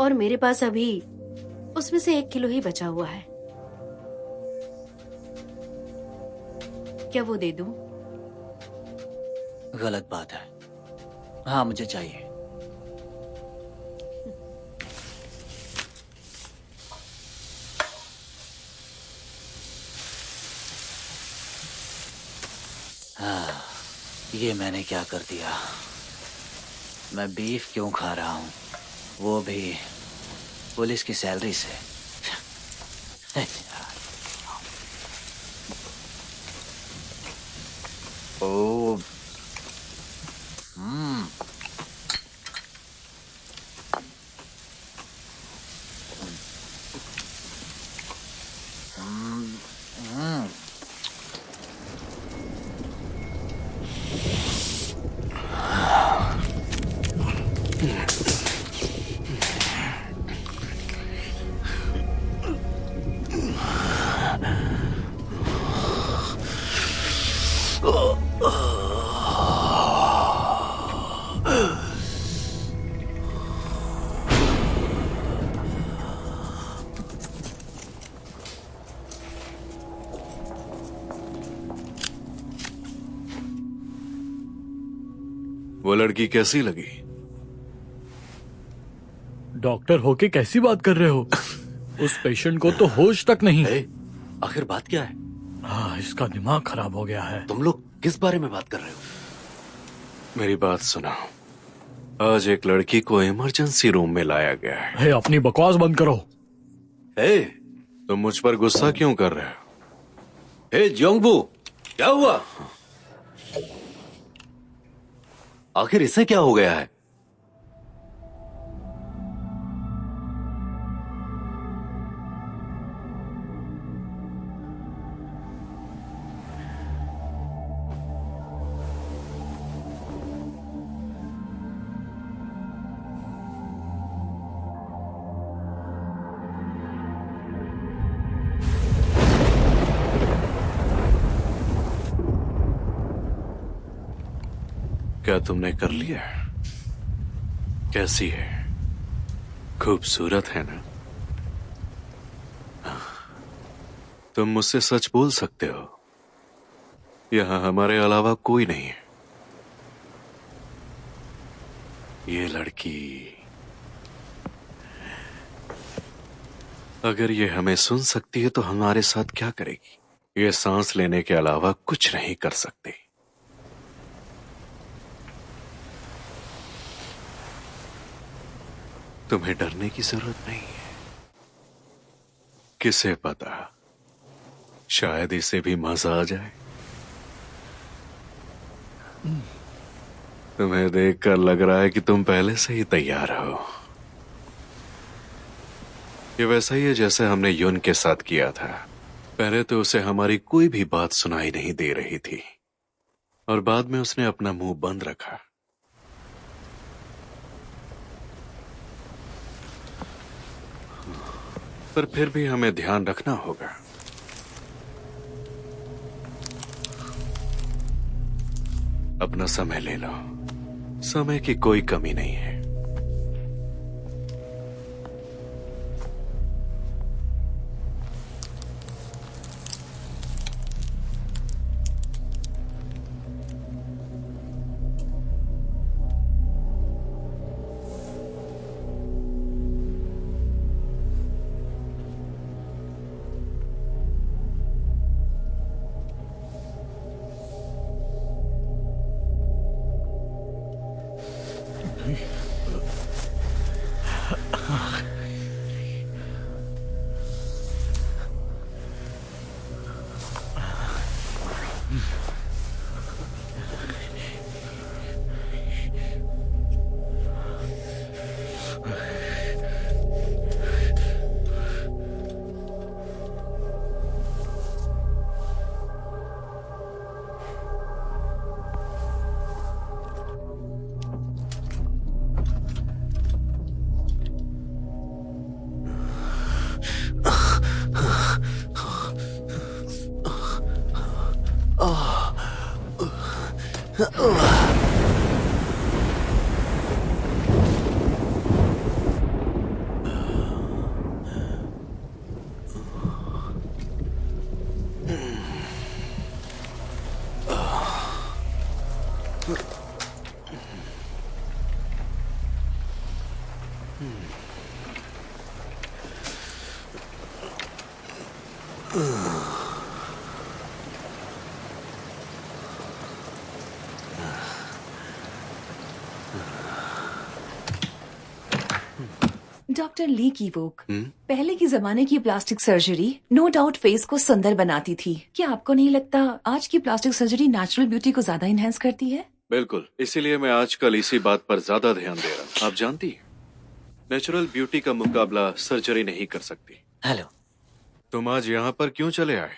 और मेरे पास अभी उसमें से 1 किलो ही बचा हुआ है। क्या वो दे दूं? गलत बात है। हाँ, मुझे चाहिए। हाँ, ये मैंने क्या कर दिया? मैं बीफ क्यों खा रहा हूँ? वो भी पुलिस की सैलरी से। ओ, हम्म, हम्म। वो लड़की कैसी लगी? डॉक्टर होके कैसी बात कर रहे हो? उस पेशेंट को तो होश तक नहीं। आखिर बात क्या है? हाँ, इसका दिमाग खराब हो गया है। तुम लोग किस बारे में बात कर रहे हो? मेरी बात सुना। आज एक लड़की को इमरजेंसी रूम में लाया गया है। हे, अपनी बकवास बंद करो। हे, तुम मुझ पर गुस्सा क्यों कर रहे हो? हे जोंगबू, क्या हुआ? आखिर इसे क्या हो गया है? क्या तुमने कर लिया? कैसी है? खूबसूरत है ना? तुम मुझसे सच बोल सकते हो। यहां हमारे अलावा कोई नहीं है। ये लड़की, अगर ये हमें सुन सकती है तो हमारे साथ क्या करेगी? ये सांस लेने के अलावा कुछ नहीं कर सकती। तुम्हें डरने की जरूरत नहीं है। किसे पता, शायद इसे भी मजा आ जाए। तुम्हें देखकर लग रहा है कि तुम पहले से ही तैयार हो। ये वैसा ही है जैसे हमने यून के साथ किया था। पहले तो उसे हमारी कोई भी बात सुनाई नहीं दे रही थी और बाद में उसने अपना मुंह बंद रखा। पर फिर भी हमें ध्यान रखना होगा। अपना समय ले लो, समय की कोई कमी नहीं है। डॉक्टर ली कीवोक, पहले के जमाने की plastic surgery no doubt face को सुंदर बनाती थी। क्या आपको नहीं लगता आज की प्लास्टिक सर्जरी नेचुरल ब्यूटी को ज्यादा इनहेंस करती है? बिल्कुल, इसीलिए मैं आजकल इसी बात पर ज्यादा ध्यान दे रहा हूँ। आप जानती हैं, नेचुरल ब्यूटी का मुकाबला सर्जरी नहीं कर सकती। हेलो। तुम आज यहाँ पर क्यों चले आए?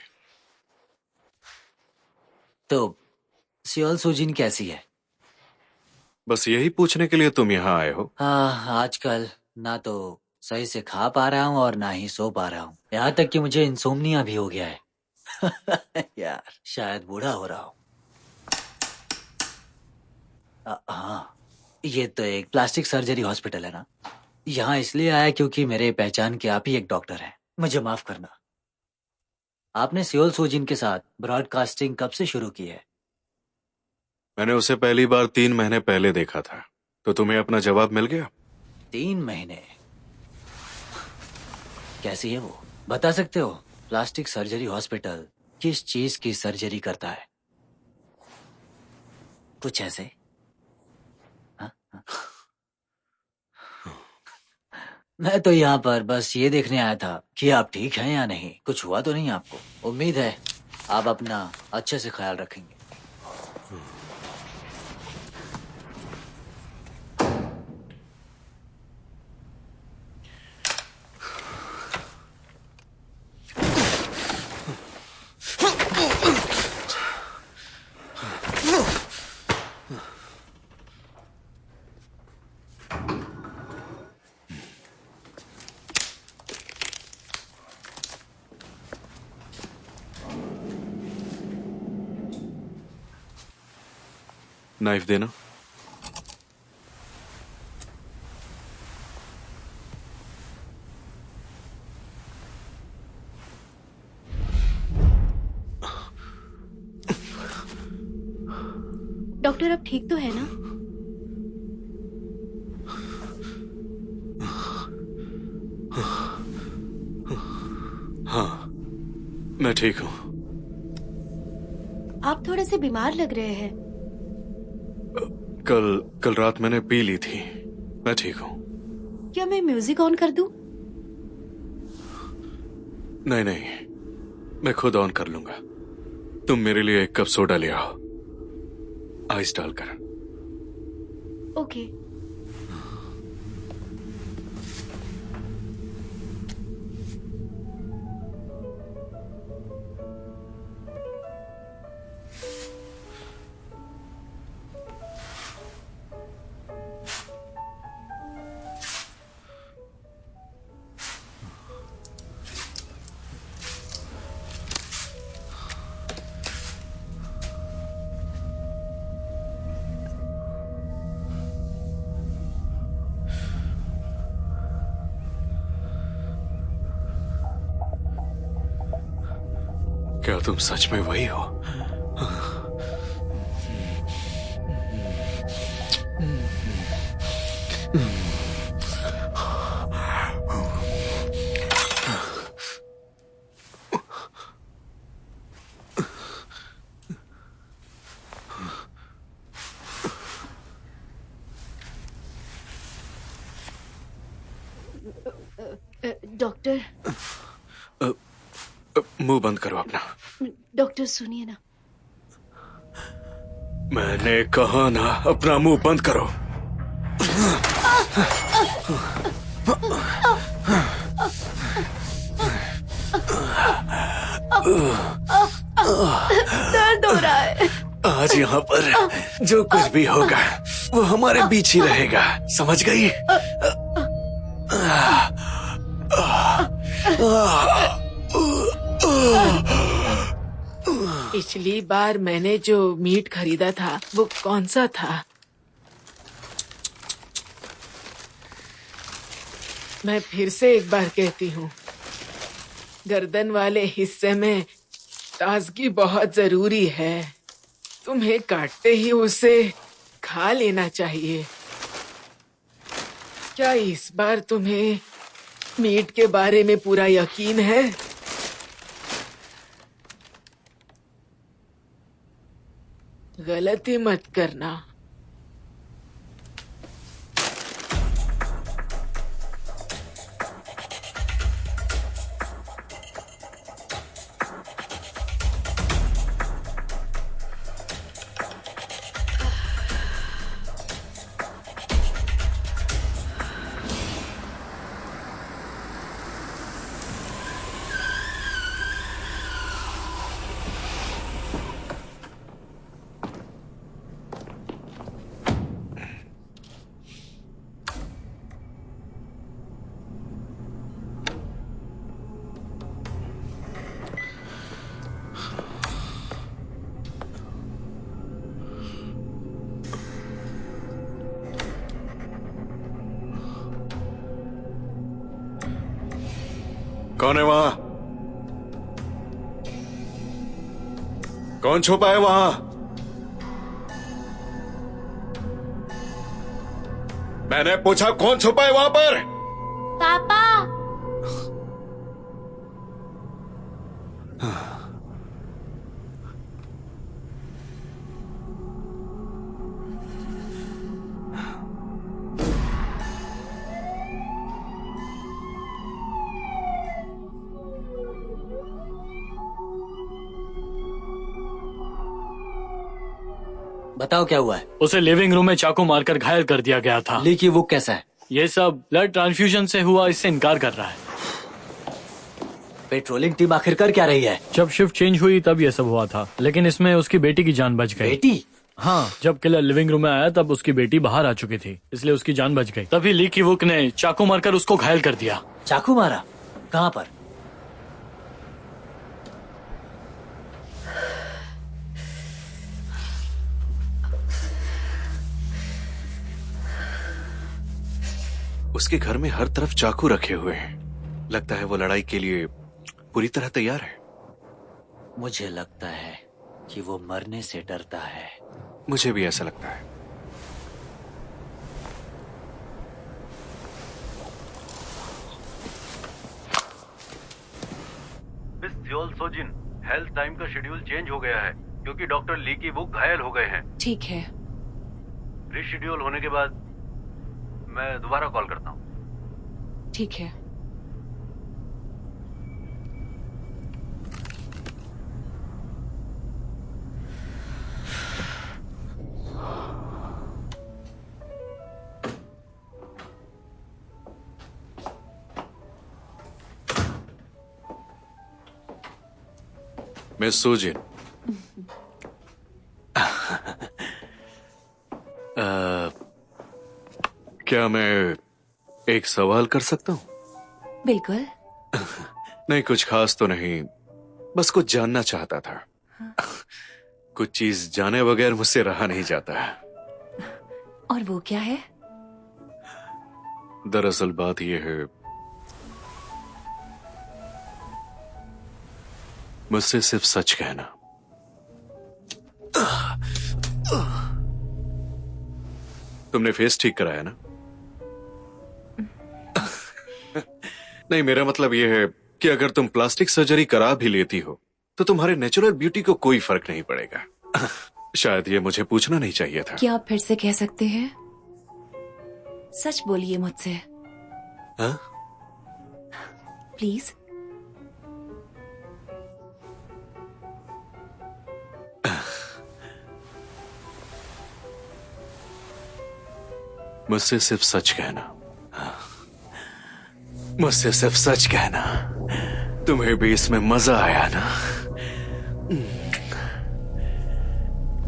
तो सियोल सुजिन कैसी है? बस यही पूछने के लिए तुम यहाँ आए हो? हाँ, आजकल ना तो सही से खा पा रहा हूँ और ना ही सो पा रहा हूँ। यहाँ तक कि मुझे इंसोम्निया भी हो गया है। यार, शायद बूढ़ा हो रहा हूँ। हाँ, ये तो एक प्लास्टिक सर्जरी हॉस्पिटल है ना? यहाँ इसलिए आया क्योंकि मेरे पहचान के आप ही एक डॉक्टर हैं। मुझे माफ करना। आपने सियोल सुजिन के साथ ब्रॉडकास्टिंग कब से शुरू की है? मैंने उसे पहली बार 3 महीने पहले देखा था। तो तुम्हें अपना जवाब मिल गया? 3 महीने? कैसी है वो, बता सकते हो? प्लास्टिक सर्जरी हॉस्पिटल किस चीज की सर्जरी करता है? कुछ ऐसे? हाँ? मैं तो यहाँ पर बस ये देखने आया था कि आप ठीक हैं या नहीं। कुछ हुआ तो नहीं आपको? उम्मीद है आप अपना अच्छे से ख्याल रखेंगे। नाइफ देना। डॉक्टर अब ठीक तो है ना? हाँ, मैं ठीक हूँ। आप थोड़े से बीमार लग रहे हैं। कल रात मैंने पी ली थी। मैं ठीक हूँ। क्या मैं म्यूजिक ऑन कर दूं? नहीं, मैं खुद ऑन कर लूंगा। तुम मेरे लिए एक कप सोडा ले आओ, आइस डालकर। ओके। क्या तुम सच में वही हो? डॉक्टर, मुंह बंद करो अपना। डॉक्टर सुनिए ना। मैंने कहा ना, अपना मुंह बंद करो। दर्द हो रहा है। आज यहाँ पर जो कुछ भी होगा वो हमारे बीच ही रहेगा, समझ गई? पिछली बार मैंने जो मीट खरीदा था वो कौन सा था? मैं फिर से एक बार कहती हूँ, गर्दन वाले हिस्से में ताजगी बहुत जरूरी है। तुम्हें काटते ही उसे खा लेना चाहिए। क्या इस बार तुम्हें मीट के बारे में पूरा यकीन है? गलती मत करना। कौन है वहां? कौन छुपा है वहां? मैंने पूछा कौन छुपा है वहां पर? पापा। बताओ क्या हुआ है? उसे लिविंग रूम में चाकू मारकर घायल कर दिया गया था। लीकी वो कैसा है? ये सब ब्लड ट्रांसफ्यूजन से हुआ, इससे इनकार कर रहा है। पेट्रोलिंग टीम आखिर कर क्या रही है? जब शिफ्ट चेंज हुई तब ये सब हुआ था, लेकिन इसमें उसकी बेटी की जान बच गई। बेटी? हाँ, जब किलर लिविंग रूम में आया तब उसकी बेटी बाहर आ चुकी थी, इसलिए उसकी जान बच गई। तभी लीकी वुक ने चाकू मारकर उसको घायल कर दिया। चाकू मारा? कहाँ पर? उसके घर में हर तरफ चाकू रखे हुए हैं। लगता है वो लड़ाई के लिए पूरी तरह तैयार है। मुझे लगता है कि वो मरने से डरता है। मुझे भी ऐसा लगता है। Miss Seoul Sozin, health time का शेड्यूल चेंज हो गया है क्योंकि डॉक्टर ली की वुक घायल हो गए हैं। ठीक है। रीशेड्यूल होने के बाद मैं दोबारा कॉल करता हूँ। ठीक है। मिस सुजिन, क्या मैं एक सवाल कर सकता हूँ? बिल्कुल। नहीं, कुछ खास तो नहीं, बस कुछ जानना चाहता था। कुछ चीज जाने बगैर मुझसे रहा नहीं जाता। और वो क्या है? दरअसल बात यह है, मुझसे सिर्फ सच कहना। तुमने फेस ठीक कराया ना? नहीं, मेरा मतलब यह है कि अगर तुम प्लास्टिक सर्जरी करा भी लेती हो तो तुम्हारे नेचुरल ब्यूटी को कोई फर्क नहीं पड़ेगा। शायद ये मुझे पूछना नहीं चाहिए था। क्या आप फिर से कह सकते हैं? सच बोलिए मुझसे। हाँ? प्लीज। मुझसे सिर्फ सच कहना। मुझसे सिर्फ सच कहना। तुम्हें भी इसमें मजा आया ना?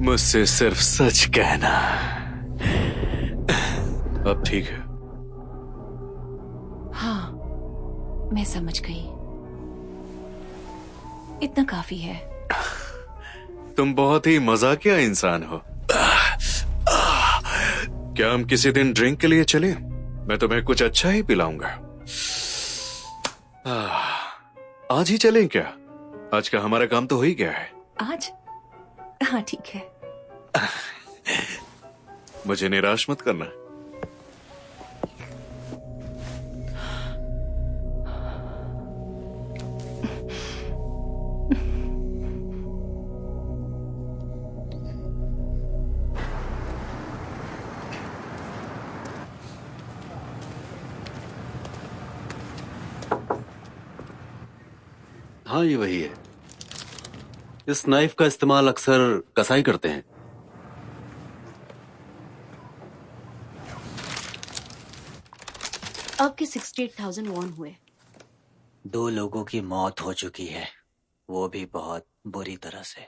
मुझसे सिर्फ सच कहना। अब ठीक है? हाँ, मैं समझ गई। इतना काफी है। तुम बहुत ही मजाकिया इंसान हो। क्या हम किसी दिन ड्रिंक के लिए चलें? मैं तुम्हें कुछ अच्छा ही पिलाऊंगा। आज ही चलें क्या? आज का हमारा काम तो हो ही गया है। आज? हाँ, ठीक है। मुझे निराश मत करना। हाँ, ये वही है। इस नाइफ का इस्तेमाल अक्सर कसाई करते हैं। आपके 68,000 वॉन हुए। 2 लोगों की मौत हो चुकी है, वो भी बहुत बुरी तरह से।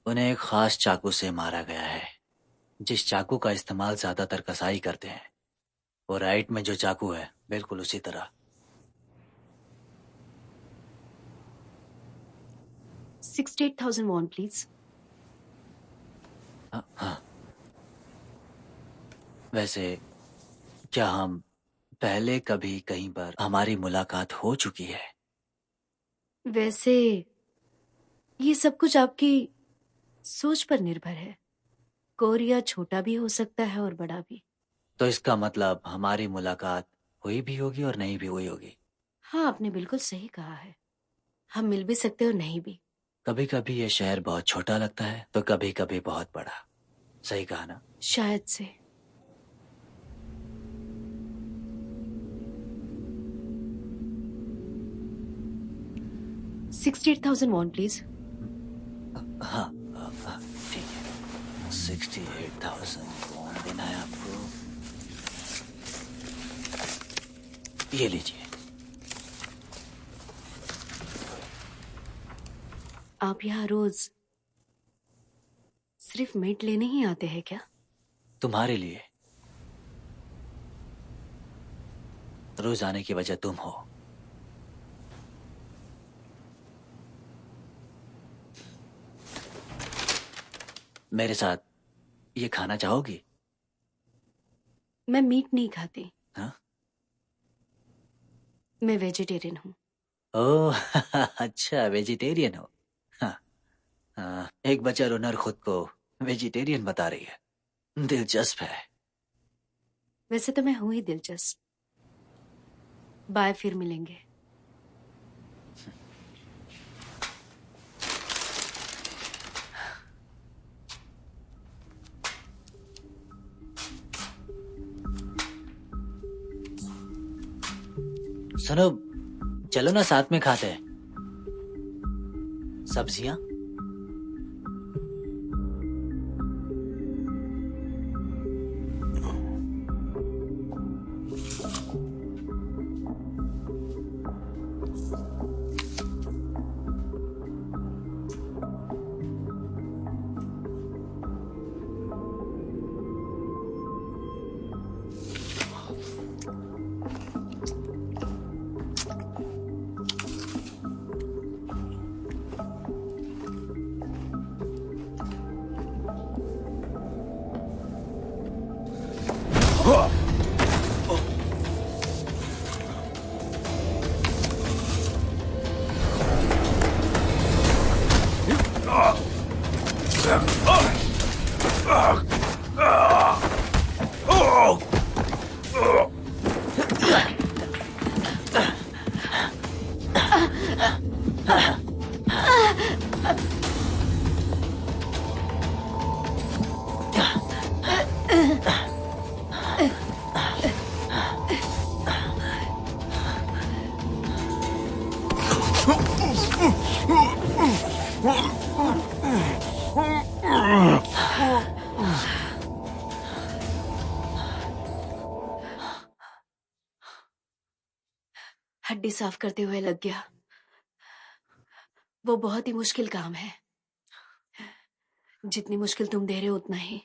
उन्हें एक खास चाकू से मारा गया है, जिस चाकू का इस्तेमाल ज्यादातर कसाई करते हैं। वो राइट में जो चाकू है, बिल्कुल उसी तरह। 68,000 वॉन प्लीज। हाँ। वैसे क्या हम पहले कभी कहीं पर हमारी मुलाकात हो चुकी है? वैसे ये सब कुछ आपकी सोच पर निर्भर है। कोरिया छोटा भी हो सकता है और बड़ा भी। तो इसका मतलब हमारी मुलाकात हुई भी होगी और नहीं भी हुई होगी। हाँ, आपने बिल्कुल सही कहा है। हम मिल भी सकते और नहीं भी। कभी कभी ये शहर बहुत छोटा लगता है तो कभी कभी बहुत बड़ा। सही कहा ना? शायद से। $68,000 वॉन प्लीज। हाँ, ठीक है। 68,000 वॉन देना है आपको। ये लीजिए। आप यहाँ रोज सिर्फ मीट लेने ही आते हैं क्या? तुम्हारे लिए। रोज आने की वजह तुम हो। मेरे साथ ये खाना चाहोगी? मैं मीट नहीं खाती। हाँ? मैं वेजिटेरियन हूँ। ओह अच्छा, वेजिटेरियन हो। हाँ, हाँ, एक बचा रनर खुद को वेजिटेरियन बता रही है। दिलचस्प है। वैसे तो मैं हूं ही दिलचस्प। बाय, फिर मिलेंगे। सुनो, चलो ना साथ में खाते हैं सब्जियां। हड्डी साफ करते हुए लग गया। वो बहुत ही मुश्किल काम है। जितनी मुश्किल तुम दे रहे हो उतना ही।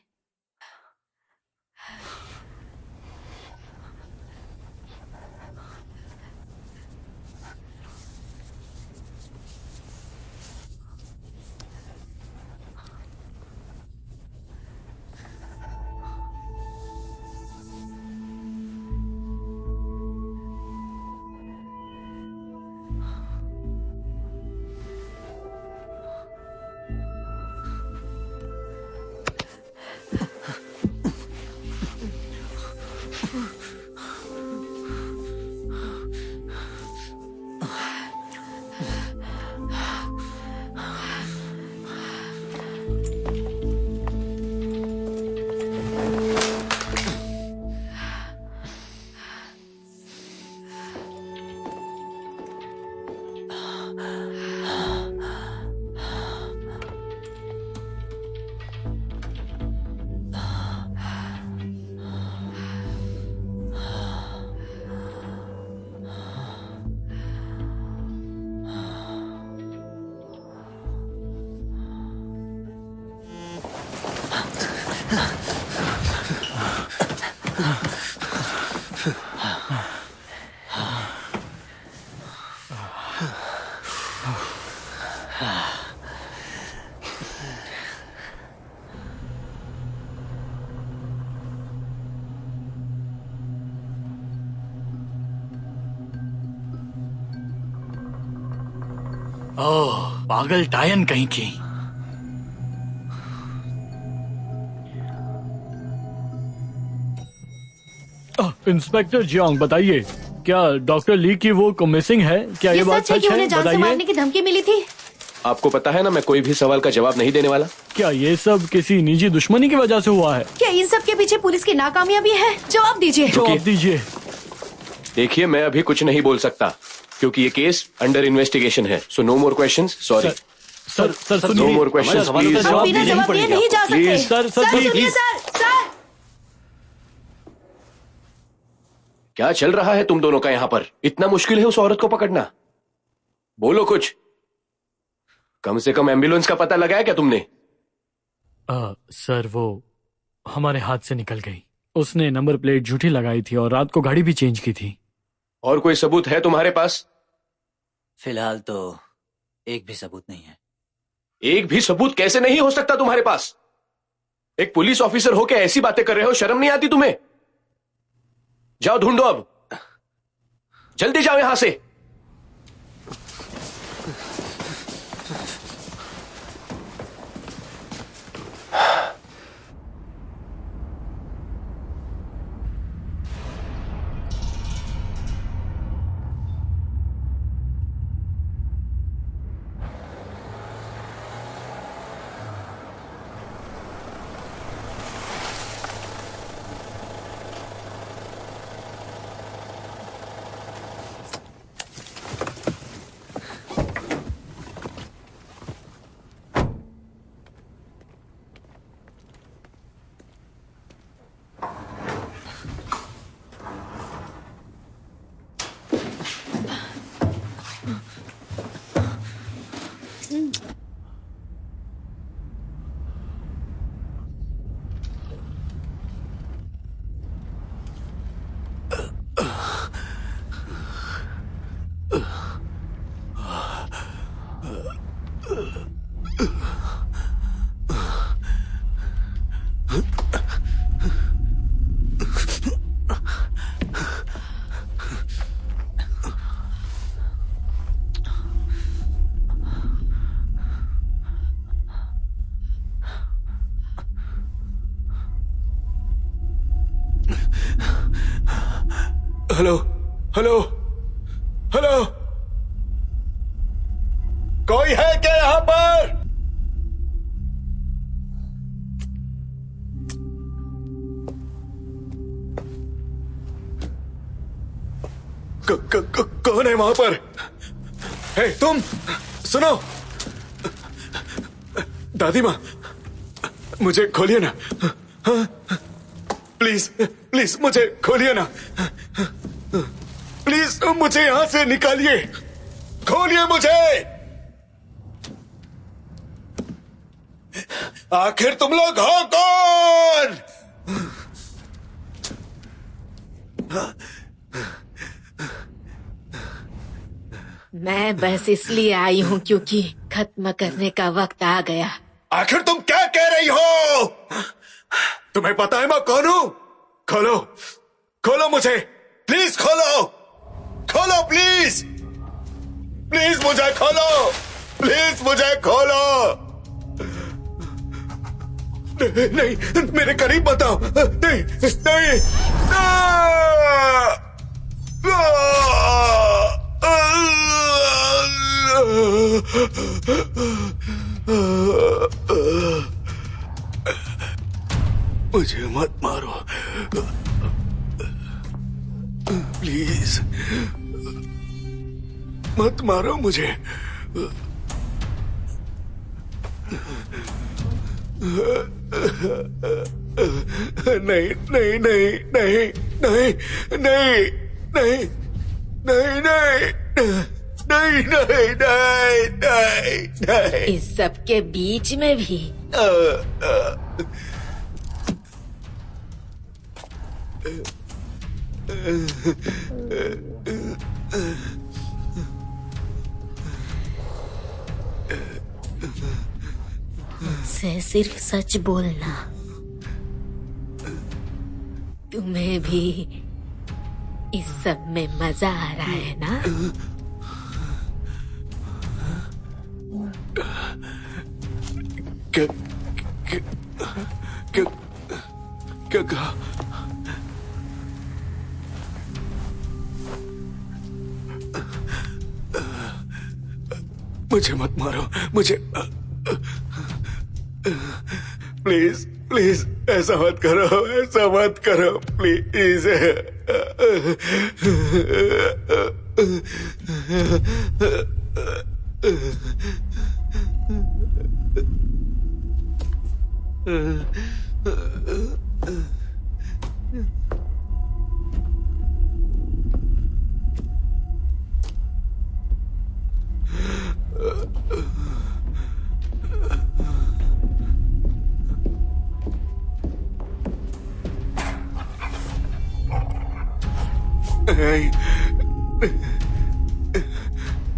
ओह, पागल टायन कहीं की। इंस्पेक्टर जियांग, बताइए, क्या डॉक्टर ली की वो मिसिंग है? क्या ये बात सच है? उन्हें जान से मारने की धमकी मिली थी? आपको पता है ना, मैं कोई भी सवाल का जवाब नहीं देने वाला। क्या ये सब किसी निजी दुश्मनी की वजह से हुआ है? क्या इन सब के पीछे पुलिस की नाकामयाबी है? जवाब दीजिए। जवाब दीजिए। देखिए, मैं अभी कुछ नहीं बोल सकता क्योंकि ये केस अंडर इन्वेस्टिगेशन है। So no more questions. Sorry sir, no more questions please. बिना जवाब दिए नहीं जा सकते। प्लीज सर, सुनिए सर। क्या चल रहा है तुम दोनों का यहाँ पर? इतना मुश्किल है उस औरत को पकड़ना? बोलो कुछ। कम से कम एम्बुलेंस का पता लगाया क्या तुमने? सर, वो हमारे हाथ से निकल गई। उसने नंबर प्लेट झूठी लगाई थी और रात को गाड़ी भी चेंज की थी। और कोई सबूत है तुम्हारे पास? फिलहाल तो एक भी सबूत नहीं है। एक भी सबूत कैसे नहीं हो सकता तुम्हारे पास? एक पुलिस ऑफिसर होके ऐसी बातें कर रहे हो, शर्म नहीं आती तुम्हें? जाओ ढूंढो, अब जल्दी जाओ यहां से। हेलो हेलो हेलो, कोई है क्या यहाँ पर? कौन है वहां पर? हे तुम सुनो, दादी माँ मुझे खोलिए ना, प्लीज प्लीज मुझे खोलिए ना, प्लीज मुझे यहां से निकालिए, खोलिए मुझे। आखिर तुम लोग हो कौन? मैं बस इसलिए आई हूँ क्योंकि खत्म करने का वक्त आ गया। आखिर तुम क्या कह रही हो? तुम्हें पता है मैं कौन हूं? खोलो खोलो मुझे, प्लीज खोलो, खोलो प्लीज, प्लीज मुझे खोलो, प्लीज मुझे खोलो। नहीं मेरे करीब बताओ, नहीं नहीं, मुझे मत मारो प्लीज, मत मारो मुझे। नहीं नहीं नहीं नहीं नहीं नहीं नहीं नहीं नहीं नहीं नहीं नहीं नहीं। इस सब के बीच में भी मुझसे सिर्फ सच बोलना। तुम्हें भी इस सब में मजा आ रहा है ना? क्या क्या क्या कहा? मुझे मत मारो, मुझे प्लीज प्लीज ऐसा मत करो, ऐसा मत करो प्लीज। नहीं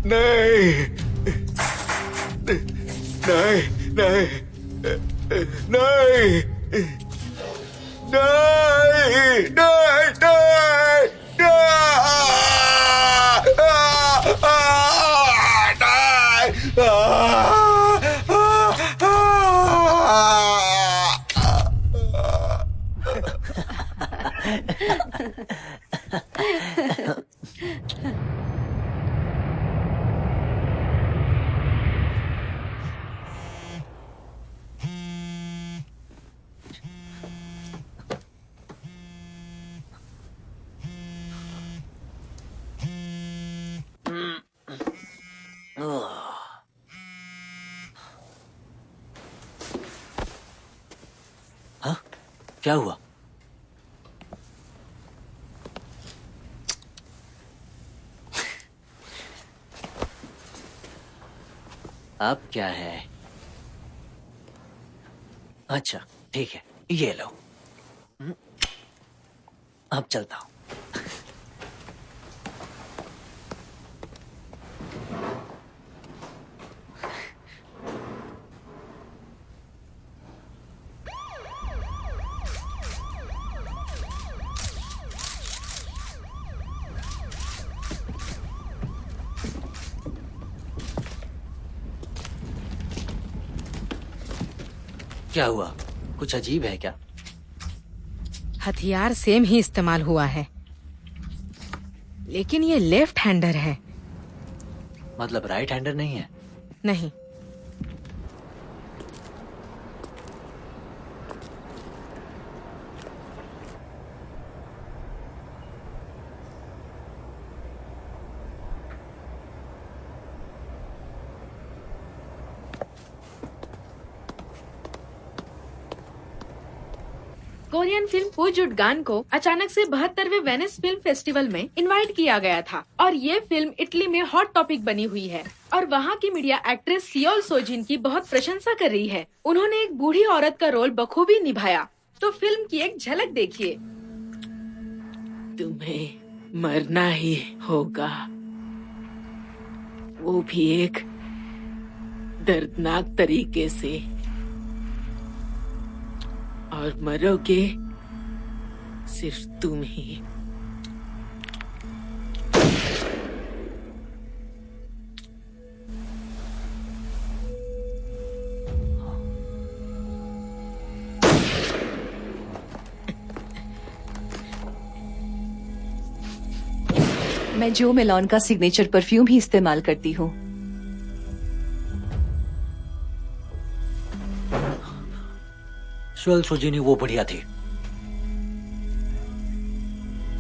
नहीं नहीं नहीं नहीं हाँ क्या हुआ? अब क्या है? अच्छा ठीक है, ये लो। अब चलता हूं। क्या हुआ? कुछ अजीब है क्या? हथियार सेम ही इस्तेमाल हुआ है। लेकिन ये लेफ्ट हैंडर है। मतलब राइट हैंडर नहीं है? नहीं। कोरियन फिल्म पू जुटगान को अचानक से 72वें वेनिस फिल्म फेस्टिवल में इनवाइट किया गया था और ये फिल्म इटली में हॉट टॉपिक बनी हुई है और वहाँ की मीडिया एक्ट्रेस सियोल सोजिन की बहुत प्रशंसा कर रही है। उन्होंने एक बूढ़ी औरत का रोल बखूबी निभाया। तो फिल्म की एक झलक देखिए। तुम्हें मरना ही होगा, वो भी एक दर्दनाक तरीके से, और मरोगे सिर्फ तुम ही। मैं जो मेलॉन का सिग्नेचर परफ्यूम ही इस्तेमाल करती हूँ। सियोल सोजिन वो बढ़िया थी।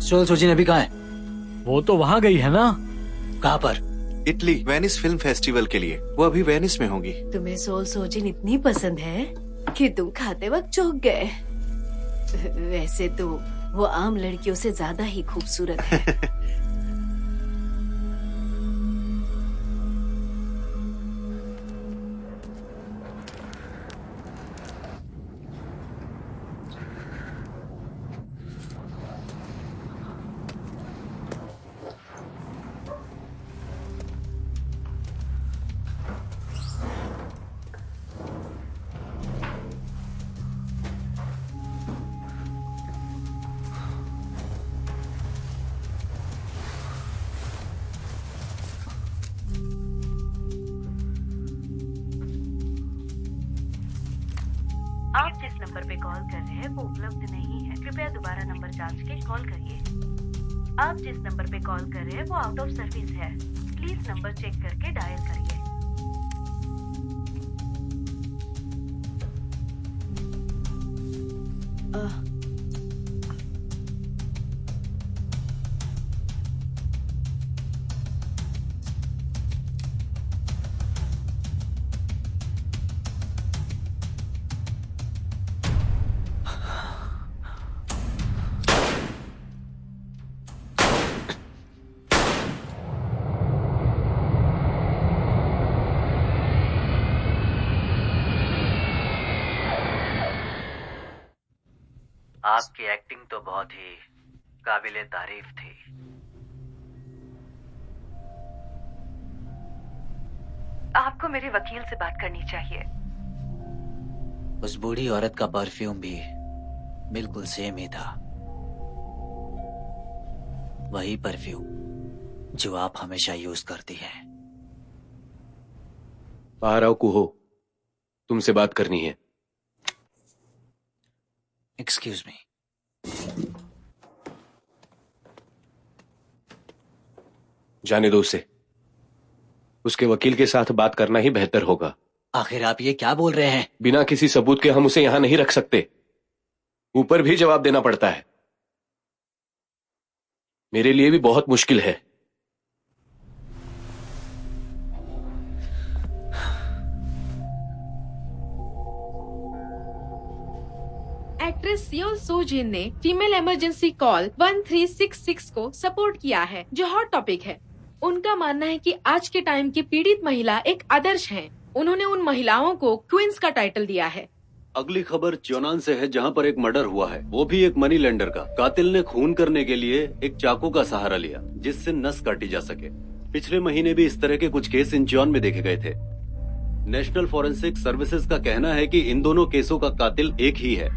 सियोल सोजिन अभी कहाँ है? वो तो वहाँ गई है ना। कहाँ पर? इटली वेनिस फिल्म फेस्टिवल के लिए। वो अभी वेनिस में होंगी। तुम्हें सोल सोजिन इतनी पसंद है कि तुम खाते वक्त चौंक गए। वैसे तो वो आम लड़कियों से ज्यादा ही खूबसूरत है। आप जिस नंबर पे कॉल कर रहे हैं वो उपलब्ध नहीं है। कृपया दोबारा नंबर जांच के कॉल करिए। आप जिस नंबर पे कॉल कर रहे हैं वो आउट ऑफ सर्विस है। प्लीज नंबर चेक करके डायल करिए। आपकी एक्टिंग तो बहुत ही काबिले तारीफ थी। आपको मेरे वकील से बात करनी चाहिए। उस बूढ़ी औरत का परफ्यूम भी बिल्कुल सेम ही था। वही परफ्यूम जो आप हमेशा यूज करती हैं। बाहर आओ कुहो, तुमसे बात करनी है। Excuse me. जाने दो उसे। उसके वकील के साथ बात करना ही बेहतर होगा। आखिर आप ये क्या बोल रहे हैं? बिना किसी सबूत के हम उसे यहां नहीं रख सकते। ऊपर भी जवाब देना पड़ता है। मेरे लिए भी बहुत मुश्किल है। एक्ट्रेस सियोल सोजिन ने फीमेल इमरजेंसी कॉल 1366 को सपोर्ट किया है, जो हॉट टॉपिक है। उनका मानना है कि आज के टाइम की पीड़ित महिला एक आदर्श है। उन्होंने उन महिलाओं को क्वींस का टाइटल दिया है। अगली खबर च्योनान से है, जहां पर एक मर्डर हुआ है, वो भी एक मनी लेंडर का। कातिल ने खून करने के लिए एक चाकू का सहारा लिया जिससे नस काटी जा सके। पिछले महीने भी इस तरह के कुछ केस इंचियोन में देखे गए थे। नेशनल फॉरेंसिक सर्विसेज का कहना है कि इन दोनों केसों का कातिल एक ही है।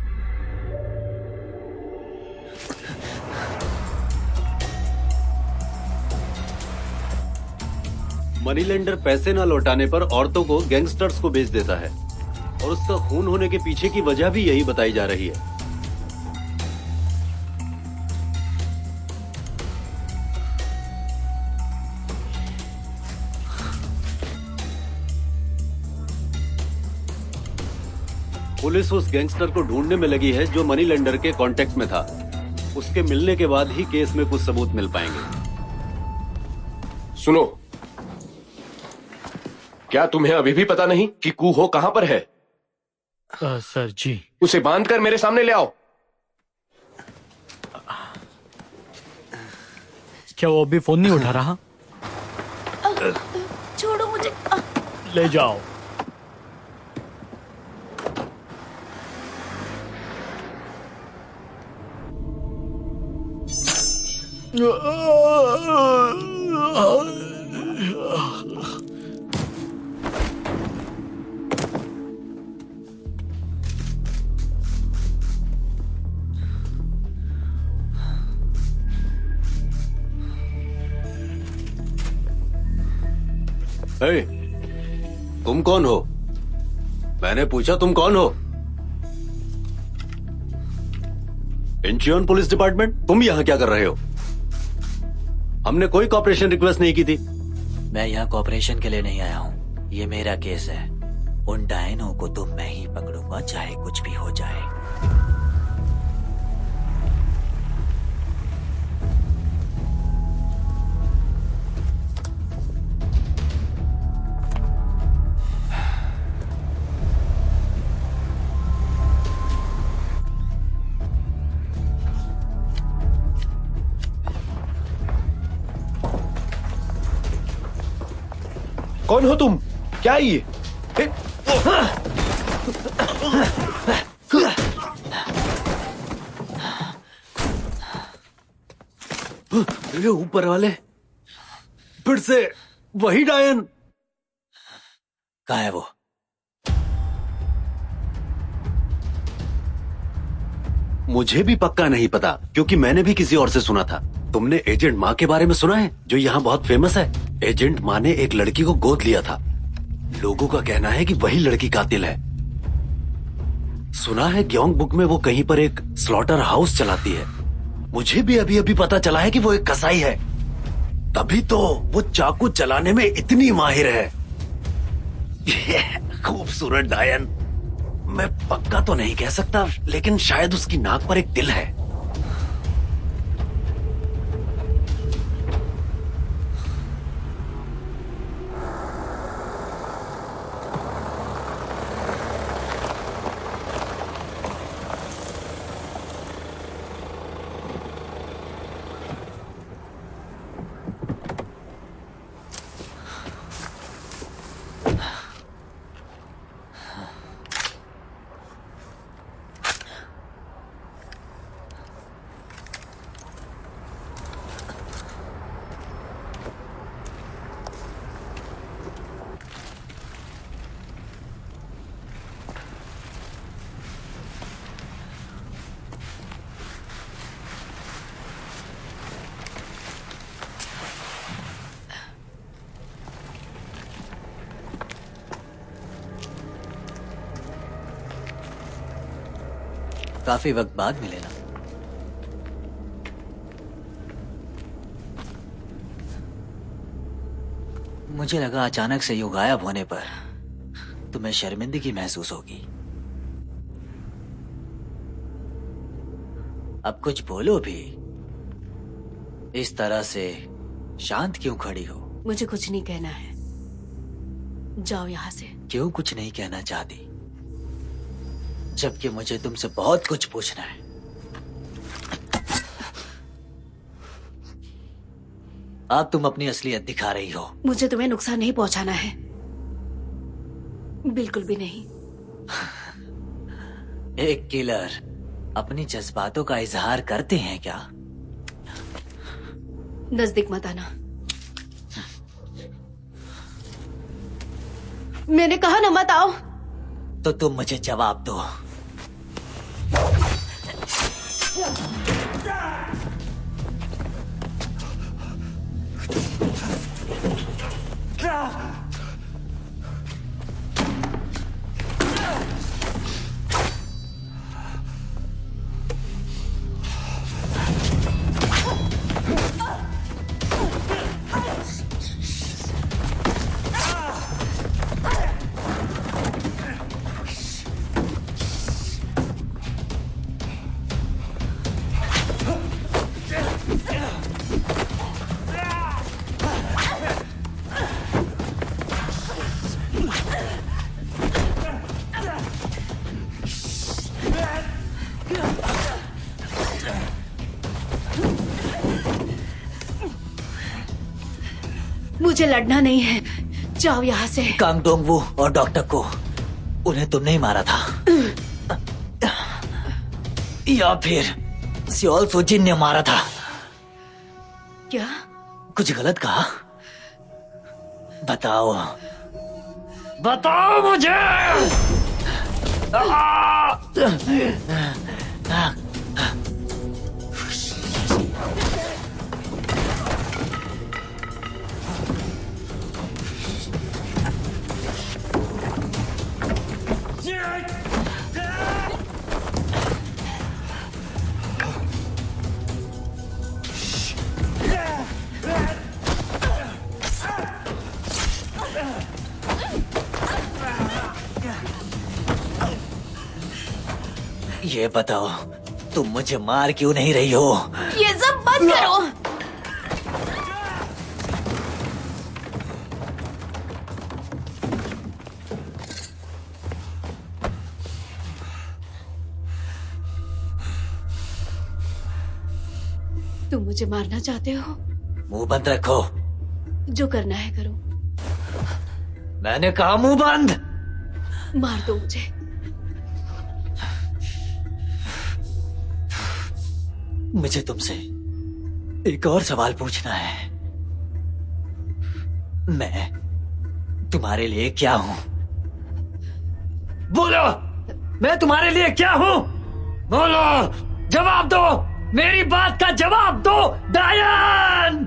मनी लेंडर पैसे न लौटाने पर औरतों को गैंगस्टर्स को बेच देता है और उसका खून होने के पीछे की वजह भी यही बताई जा रही है। पुलिस उस गैंगस्टर को ढूंढने में लगी है जो मनी लेंडर के कांटेक्ट में था। उसके मिलने के बाद ही केस में कुछ सबूत मिल पाएंगे। सुनो, क्या तुम्हें अभी भी पता नहीं कि कू हो कहां पर है? सर जी। उसे बांध कर मेरे सामने ले आओ। क्या वो अभी फोन नहीं उठा रहा? छोड़ो मुझे। ले जाओ। हे, तुम कौन हो? मैंने पूछा तुम कौन हो? इंचियोन पुलिस डिपार्टमेंट, तुम यहां क्या कर रहे हो? हमने कोई कॉपरेशन रिक्वेस्ट नहीं की थी। मैं यहाँ कॉपरेशन के लिए नहीं आया हूँ, ये मेरा केस है। उन डायनों को तो मैं ही पकड़ूंगा, चाहे कुछ भी हो जाए। कौन हो तुम? क्या ये? ये ऊपर वाले फिर से वही डायन। कहाँ है वो? मुझे भी पक्का नहीं पता, क्योंकि मैंने भी किसी और से सुना था। तुमने एजेंट माँ के बारे में सुना है, जो यहाँ बहुत फेमस है? एजेंट माँ ने एक लड़की को गोद लिया था। लोगों का कहना है कि वही लड़की कातिल है। सुना है ग्योंग बुक में वो कहीं पर एक स्लॉटर हाउस चलाती है। मुझे भी अभी अभी पता चला है कि वो एक कसाई है। तभी तो वो चाकू चलाने में इतनी माहिर है। खूबसूरत डायन। मैं पक्का तो नहीं कह सकता, लेकिन शायद उसकी नाक पर एक तिल है। काफी वक्त बाद मिले ना। मुझे लगा अचानक से यूं गायब होने पर तुम्हें शर्मिंदगी महसूस होगी। अब कुछ बोलो भी। इस तरह से शांत क्यों खड़ी हो? मुझे कुछ नहीं कहना है, जाओ यहाँ से। क्यों कुछ नहीं कहना चाहती, जबकि मुझे तुमसे बहुत कुछ पूछना है? अब तुम अपनी असलियत दिखा रही हो। मुझे तुम्हें नुकसान नहीं पहुंचाना है, बिल्कुल भी नहीं। एक किलर अपनी जज्बातों का इजहार करते हैं क्या? नजदीक मत आना। मैंने कहा ना मत आओ। तो तुम मुझे जवाब दो। मुझे लड़ना नहीं है, जाओ यहाँ से। कांग डोंग वू और डॉक्टर को, उन्हें तुमने ही मारा था या फिर सियोल सुजिन ने मारा था? क्या? कुछ गलत कहा? बताओ, बताओ मुझे। ये बताओ, तुम मुझे मार क्यों नहीं रही हो? ये सब बंद करो। तुम मुझे मारना चाहते हो? मुंह बंद रखो। जो करना है करो। मैंने कहा मुंह बंद। मार दो मुझे। मुझे तुमसे एक और सवाल पूछना है। मैं तुम्हारे लिए क्या हूं? बोलो, मैं तुम्हारे लिए क्या हूं? बोलो, जवाब दो, मेरी बात का जवाब दो डायन।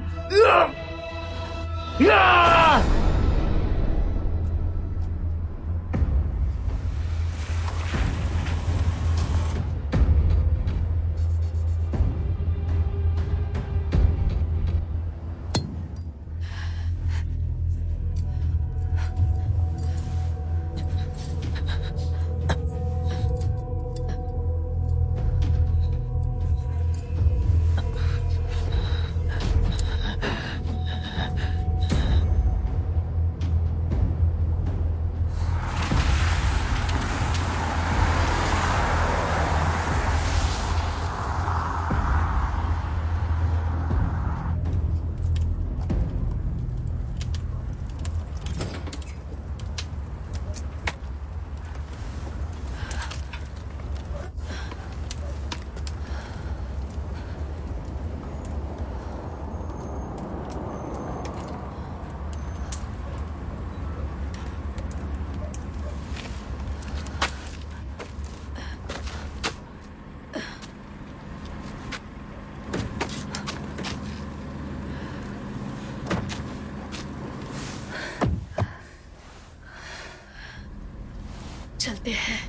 चलते हैं।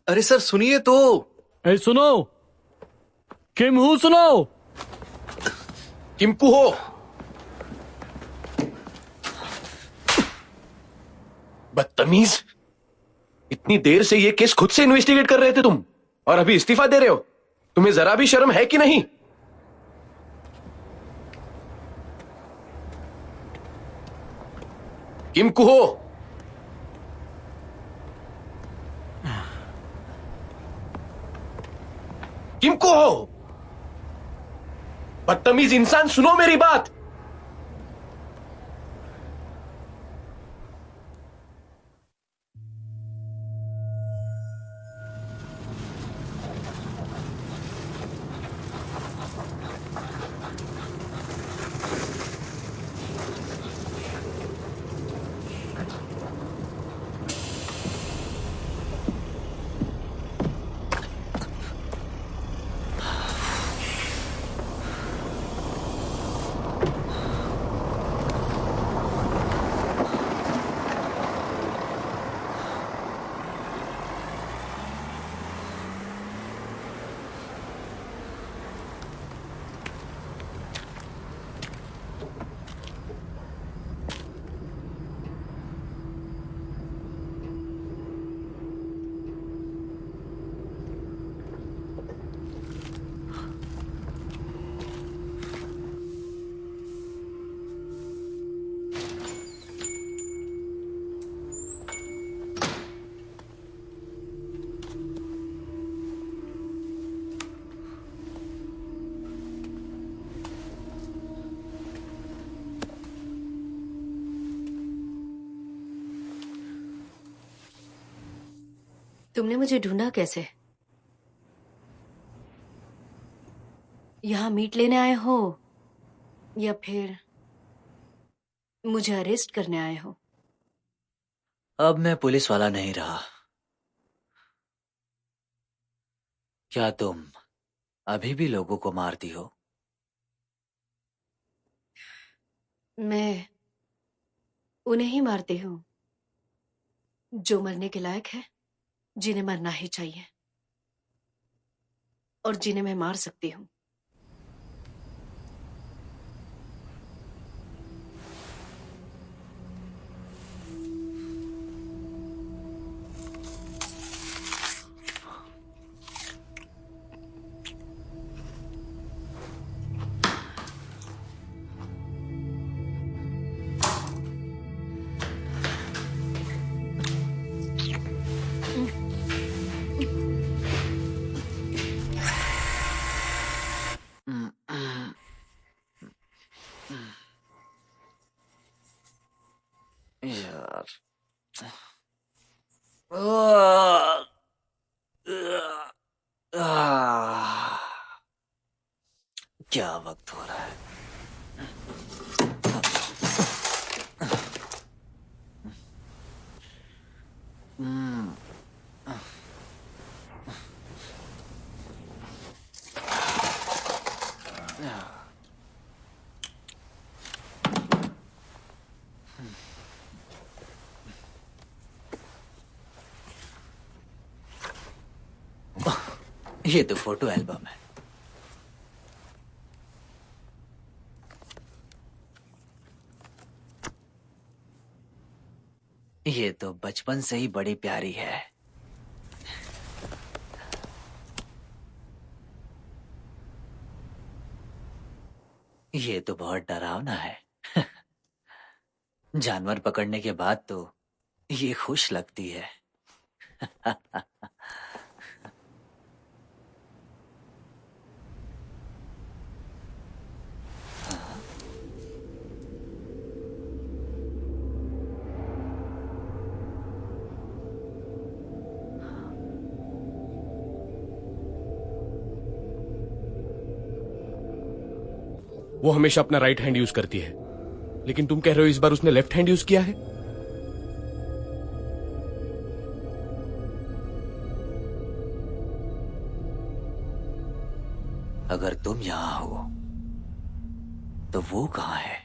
अरे सर सुनिए तो। सुनो, किम हूँ सुनो। किमकू हो। बदतमीज, इतनी देर से ये केस खुद से इन्वेस्टिगेट कर रहे थे तुम, और अभी इस्तीफा दे रहे हो? तुम्हें जरा भी शर्म है कि नहीं? किमकू हो। किमकू हो। बदतमीज इंसान, सुनो मेरी बात। तुमने मुझे ढूंढा कैसे? यहाँ मीट लेने आए हो या फिर मुझे अरेस्ट करने आए हो? अब मैं पुलिस वाला नहीं रहा। क्या तुम अभी भी लोगों को मारती हो? मैं उन्हें ही मारती हूँ जो मरने के लायक है, जिन्हें मरना ही चाहिए और जिन्हें मैं मार सकती हूँ। यार, क्या वक्त हो रहा है? ये तो फोटो एल्बम है। ये तो बचपन से ही बड़ी प्यारी है। ये तो बहुत डरावना है। जानवर पकड़ने के बाद तो ये खुश लगती है। वो हमेशा अपना राइट हैंड यूज करती है, लेकिन तुम कह रहे हो इस बार उसने लेफ्ट हैंड यूज किया है। अगर तुम यहां हो तो वो कहां है?